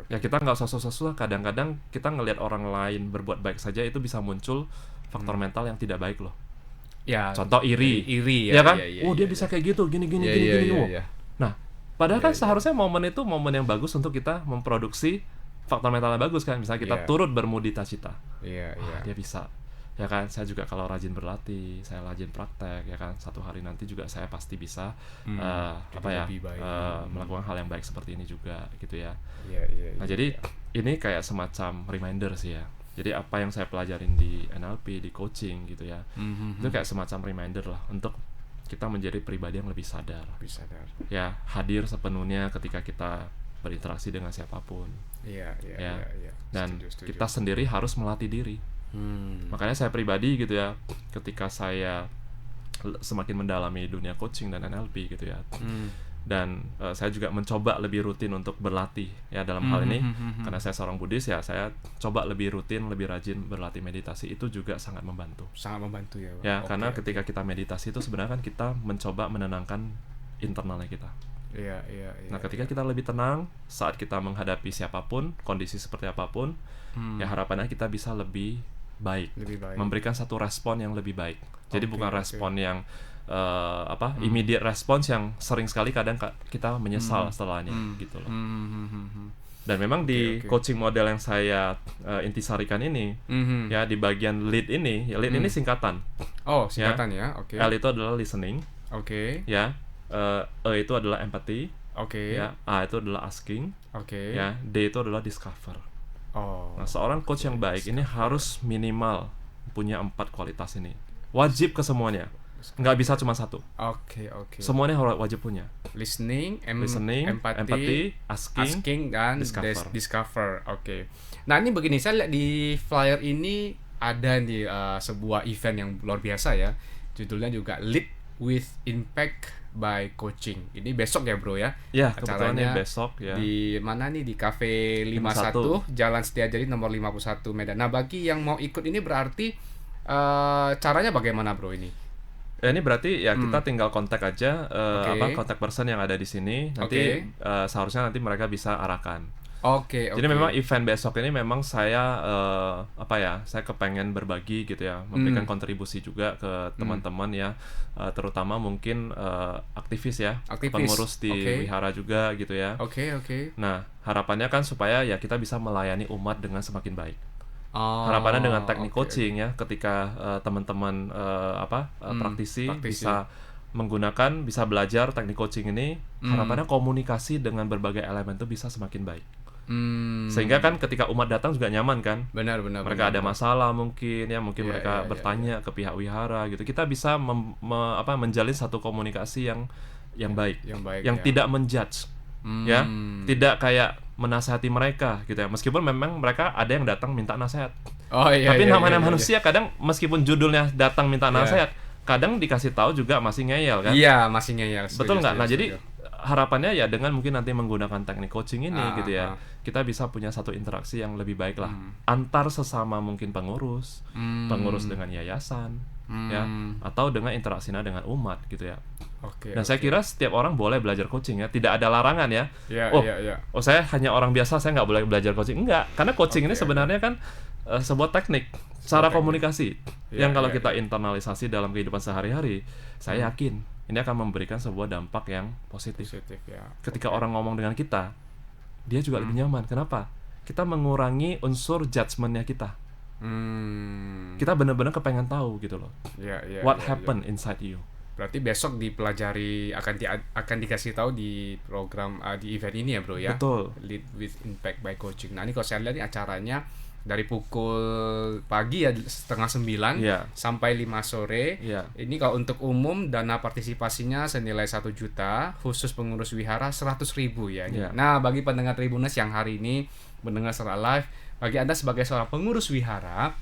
S2: ya kita nggak susah-susah. Kadang-kadang kita ngelihat orang lain berbuat baik saja itu bisa muncul faktor mental yang tidak baik loh. Contoh iri ya kan? Dia bisa kayak gitu, gini. Nah, padahal kan seharusnya momen itu momen yang bagus untuk kita memproduksi faktor mental yang bagus kan. Misalnya kita turut bermudita-cita. Dia bisa. Ya kan, saya juga kalau rajin berlatih, saya rajin praktek, ya kan, satu hari nanti juga saya pasti bisa melakukan hal yang baik seperti ini juga, gitu ya. Nah, jadi ini kayak semacam reminder sih ya. Jadi apa yang saya pelajarin di NLP, di coaching gitu ya, itu kayak semacam reminder lah untuk kita menjadi pribadi yang lebih sadar. Ya, hadir sepenuhnya ketika kita berinteraksi dengan siapapun. Dan setuju. Kita sendiri harus melatih diri. Makanya saya pribadi gitu ya, ketika saya semakin mendalami dunia coaching dan NLP gitu ya, dan saya juga mencoba lebih rutin untuk berlatih ya dalam hal ini, karena saya seorang Buddhis ya, saya coba lebih rutin, lebih rajin berlatih meditasi. Itu juga sangat membantu ya Pak. Ya, karena ketika kita meditasi itu sebenarnya kan kita mencoba menenangkan internalnya kita. Nah, ketika kita lebih tenang saat kita menghadapi siapapun, kondisi seperti apapun, ya harapannya kita bisa lebih baik, memberikan satu respon yang lebih baik. Jadi bukan respon yang immediate response yang sering sekali kadang kita menyesal setelahnya gitu loh. Dan memang di coaching model yang saya intisarikan ini, ya di bagian lead ini, ya lead ini singkatan.
S1: Singkatan ya.
S2: L itu adalah listening. Ya. E itu adalah empathy. Ya. A itu adalah asking. Ya. D itu adalah discover. Nah, seorang coach yang baik ini harus minimal punya 4 kualitas ini. Wajib ke semuanya. Nggak bisa cuma satu.
S1: Oke, oke.
S2: Semuanya wajib punya.
S1: Listening,
S2: Listening, empathy, asking,
S1: dan discover. Oke. Nah, ini begini, saya lihat di flyer ini ada nih sebuah event yang luar biasa ya. Judulnya juga Lead with Impact by Coaching. Ini besok ya, Bro ya?
S2: Ya, kebetulan
S1: Acaranya
S2: besok ya.
S1: di mana nih? Di Cafe 51, Jalan Setiajadi nomor 51 Medan. Nah, bagi yang mau ikut ini berarti caranya bagaimana, Bro, ini?
S2: Ini berarti ya kita tinggal kontak aja kontak person yang ada di sini. Nanti seharusnya nanti mereka bisa arahkan.
S1: Oke.
S2: Jadi memang event besok ini memang saya saya kepengen berbagi gitu ya, memberikan kontribusi juga ke teman-teman ya, terutama mungkin aktivis ya, pengurus di wihara juga gitu ya.
S1: Oke.
S2: Nah, harapannya kan supaya ya kita bisa melayani umat dengan semakin baik. Harapannya dengan teknik coaching ya, ketika teman-teman praktisi bisa menggunakan, bisa belajar teknik coaching ini, harapannya komunikasi dengan berbagai elemen itu bisa semakin baik. Sehingga kan ketika umat datang juga nyaman kan.
S1: Benar.
S2: Mereka ada masalah mungkin mereka bertanya ke pihak wihara gitu. Kita bisa menjalin satu komunikasi yang baik, yang tidak menjudge. Ya, tidak kayak menasihati mereka gitu ya. Meskipun memang mereka ada yang datang minta nasihat. Tapi namanya manusia kadang meskipun judulnya datang minta nasihat, kadang dikasih tahu juga masih ngeyel kan?
S1: Iya, masih ngeyel.
S2: Betul nggak? Nah, jadi harapannya ya dengan mungkin nanti menggunakan teknik coaching ini gitu ya, kita bisa punya satu interaksi yang lebih baik lah antar sesama mungkin pengurus dengan yayasan ya, atau dengan interaksinya dengan umat gitu ya. Dan saya kira setiap orang boleh belajar coaching ya, tidak ada larangan ya. Oh saya hanya orang biasa, saya nggak boleh belajar coaching, enggak, karena coaching ini sebenarnya kan sebuah teknik cara komunikasi yang kalau kita internalisasi dalam kehidupan sehari-hari, saya yakin ini akan memberikan sebuah dampak yang positif ya. Ketika orang ngomong dengan kita, dia juga lebih nyaman. Kenapa? Kita mengurangi unsur judgement-nya kita. Kita benar-benar kepengen tahu gitu loh. What happened inside you?
S1: Berarti besok dipelajari, akan dikasih tahu di program di event ini ya, Bro ya.
S2: Betul.
S1: Lead with Impact by Coaching. Nah, ini kalau saya lihat ini acaranya dari pukul pagi ya 8:30 sampai 5 sore. Ini kalau untuk umum dana partisipasinya senilai 1 juta, khusus pengurus wihara 100.000 ya. Nah, bagi pendengar Tribuners yang hari ini mendengar secara live, bagi Anda sebagai seorang pengurus wihara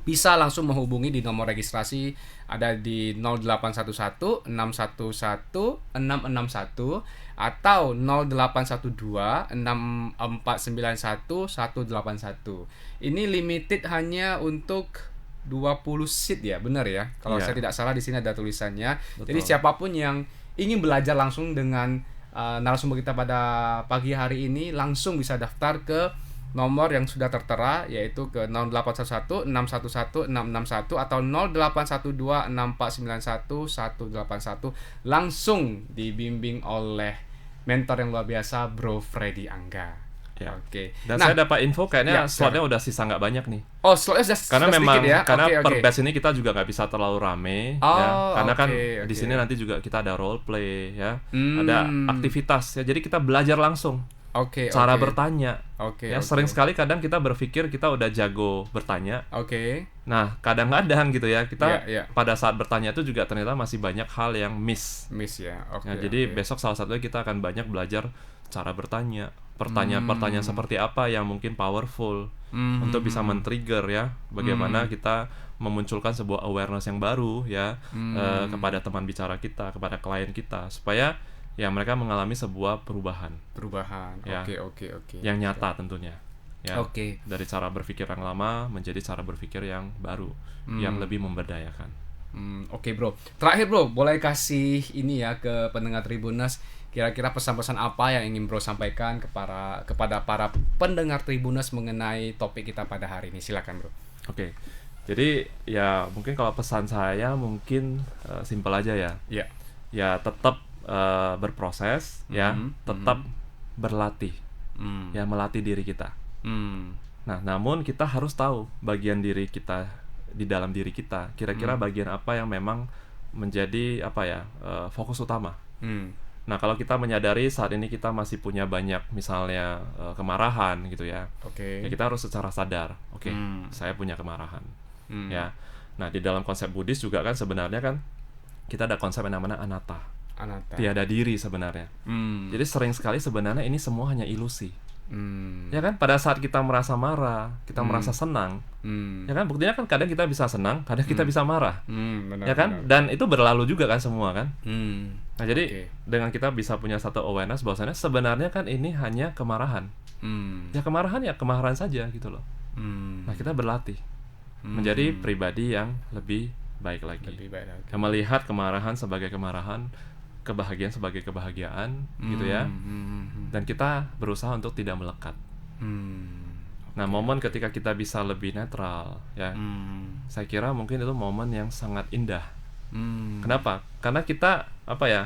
S1: bisa langsung menghubungi di nomor registrasi ada di 0811 611 661 atau 0812 6491 181. Ini limited hanya untuk 20 seat ya, benar ya? Kalau saya tidak salah di sini ada tulisannya. Betul. Jadi siapapun yang ingin belajar langsung dengan narasumber kita pada pagi hari ini langsung bisa daftar ke nomor yang sudah tertera, yaitu ke 0811 611 661 atau 0812 6491 181. Langsung dibimbing oleh mentor yang luar biasa, Bro Freddy Angga.
S2: Dan saya dapat info kayaknya slotnya udah sisa nggak banyak nih.
S1: Oh, slotnya karena
S2: memang
S1: sedikit ya?
S2: Karena per batch ini kita juga nggak bisa terlalu rame ya. Karena kan di sini nanti juga kita ada role play ya, ada aktivitas ya. Jadi kita belajar langsung. Cara bertanya. Sering sekali kadang kita berpikir kita udah jago bertanya. Nah, kadang-kadang gitu ya, kita pada saat bertanya itu juga ternyata masih banyak hal yang miss ya. Jadi besok salah satunya kita akan banyak belajar cara bertanya. Pertanyaan seperti apa yang mungkin powerful untuk bisa men-trigger ya, bagaimana kita memunculkan sebuah awareness yang baru ya kepada teman bicara kita, kepada klien kita, supaya ya mereka mengalami sebuah perubahan ya, yang nyata tentunya ya, dari cara berpikir yang lama menjadi cara berpikir yang baru yang lebih memberdayakan.
S1: Bro, terakhir Bro, boleh kasih ini ya ke pendengar Tribuners, kira-kira pesan-pesan apa yang ingin Bro sampaikan kepada para pendengar Tribuners mengenai topik kita pada hari ini. Silakan Bro.
S2: Jadi ya mungkin kalau pesan saya mungkin simpel aja ya. Ya tetap berproses ya, tetap berlatih ya, melatih diri kita. Nah, namun kita harus tahu bagian diri kita di dalam diri kita, kira-kira bagian apa yang memang menjadi fokus utama. Nah, kalau kita menyadari saat ini kita masih punya banyak misalnya kemarahan gitu ya, ya kita harus secara sadar, saya punya kemarahan ya. Nah, di dalam konsep Buddhis juga kan sebenarnya kan kita ada konsep yang namanya anatta,
S1: Anatta.
S2: tiada diri sebenarnya. Jadi sering sekali sebenarnya ini semua hanya ilusi. Ya kan, pada saat kita merasa marah, kita merasa senang, ya kan, buktinya kan kadang kita bisa senang, kadang kita bisa marah,
S1: Benar,
S2: ya kan,
S1: benar.
S2: dan itu berlalu juga kan semua kan. Nah jadi
S1: Oke.
S2: dengan kita bisa punya satu awareness bahwasanya sebenarnya kan ini hanya kemarahan, ya kemarahan saja gitu loh. Nah kita berlatih menjadi pribadi yang lebih baik lagi,
S1: Lebih baik lagi.
S2: yang melihat kemarahan sebagai kemarahan, kebahagiaan sebagai kebahagiaan, gitu ya. Dan kita berusaha untuk tidak melekat. Nah, momen ketika kita bisa lebih netral, ya, saya kira mungkin itu momen yang sangat indah. Kenapa? Karena kita apa ya?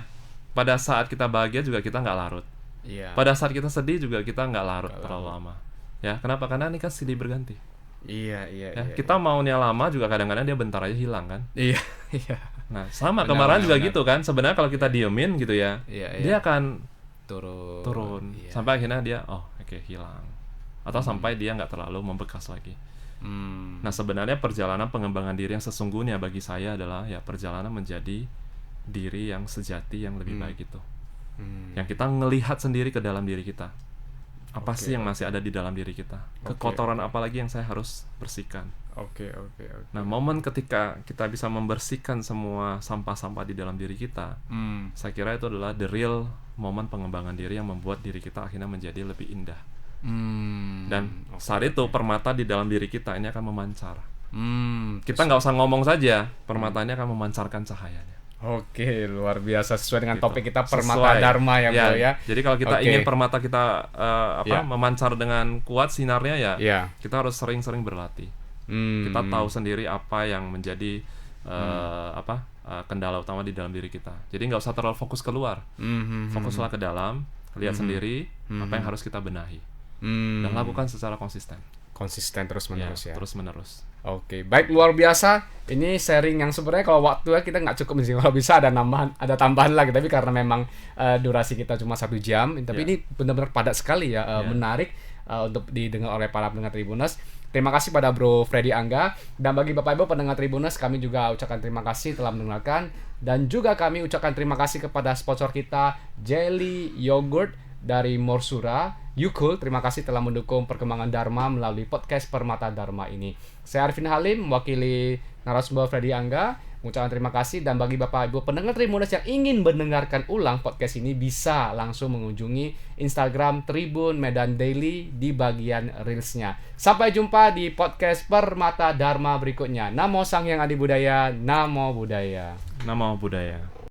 S2: Pada saat kita bahagia juga kita nggak larut.
S1: Iya.
S2: Pada saat kita sedih juga kita nggak larut terlalu lama. Ya, kenapa? Karena ini kan silih berganti.
S1: Iya.
S2: Ya, kita maunya lama juga kadang-kadang dia bentar aja hilang kan.
S1: Iya. Iya.
S2: Nah, sama
S1: Benar,
S2: kemarahan
S1: benar,
S2: juga
S1: benar.
S2: gitu kan. Sebenarnya kalau kita diemin gitu ya,
S1: Iya.
S2: dia akan
S1: turun. Iya.
S2: sampai akhirnya dia oke, hilang, atau sampai dia nggak terlalu membekas lagi. Nah, sebenarnya perjalanan pengembangan diri yang sesungguhnya bagi saya adalah ya perjalanan menjadi diri yang sejati yang lebih baik itu, yang kita ngelihat sendiri ke dalam diri kita, apa
S1: Oke,
S2: sih yang masih ada di dalam diri kita, kekotoran apa lagi yang saya harus bersihkan.
S1: Oke.
S2: Nah, momen ketika kita bisa membersihkan semua sampah-sampah di dalam diri kita, saya kira itu adalah the real momen pengembangan diri yang membuat diri kita akhirnya menjadi lebih indah. Dan saat itu permata di dalam diri kita ini akan memancar. Kita nggak usah ngomong saja, permata ini akan memancarkan cahayanya.
S1: Oke, luar biasa sesuai dengan
S2: Gitu.
S1: topik kita permata
S2: Sesuai.
S1: dharma ya, Bro ya.
S2: Jadi kalau kita
S1: Oke.
S2: ingin permata kita
S1: Ya.
S2: memancar dengan kuat sinarnya ya,
S1: Iya.
S2: kita harus sering-sering berlatih. Kita tahu sendiri apa yang menjadi kendala utama di dalam diri kita. Jadi nggak usah terlalu fokus keluar, fokuslah ke dalam, lihat sendiri apa yang harus kita benahi, dan lakukan secara konsisten.
S1: Konsisten terus-menerus ya.
S2: Terus menerus.
S1: Oke, baik, luar biasa. Ini sharing yang sebenarnya kalau waktu kita nggak cukup sih. Kalau bisa ada tambahan lagi. Tapi karena memang durasi kita cuma 1 jam. Tapi ini benar-benar padat sekali ya, menarik untuk didengar oleh para pendengar Tribuners. Terima kasih pada Bro Freddy Angga. Dan bagi Bapak Ibu pendengar Tribuners, kami juga ucapkan terima kasih telah mendengarkan. Dan juga kami ucapkan terima kasih kepada sponsor kita, Jelly Yogurt dari Morsura. Yukul, terima kasih telah mendukung perkembangan Dharma melalui podcast Permata Dharma ini. Saya Arifin Halim, mewakili narasumber Freddy Angga, mengucapkan terima kasih. Dan bagi Bapak Ibu pendengar Tribuners yang ingin mendengarkan ulang podcast ini, bisa langsung mengunjungi Instagram Tribun Medan Daily di bagian Reels-nya. Sampai jumpa di podcast Permata Dharma berikutnya. Namo Sang Hyang Adi Budaya, Namo Buddhaya.
S2: Namo Buddhaya.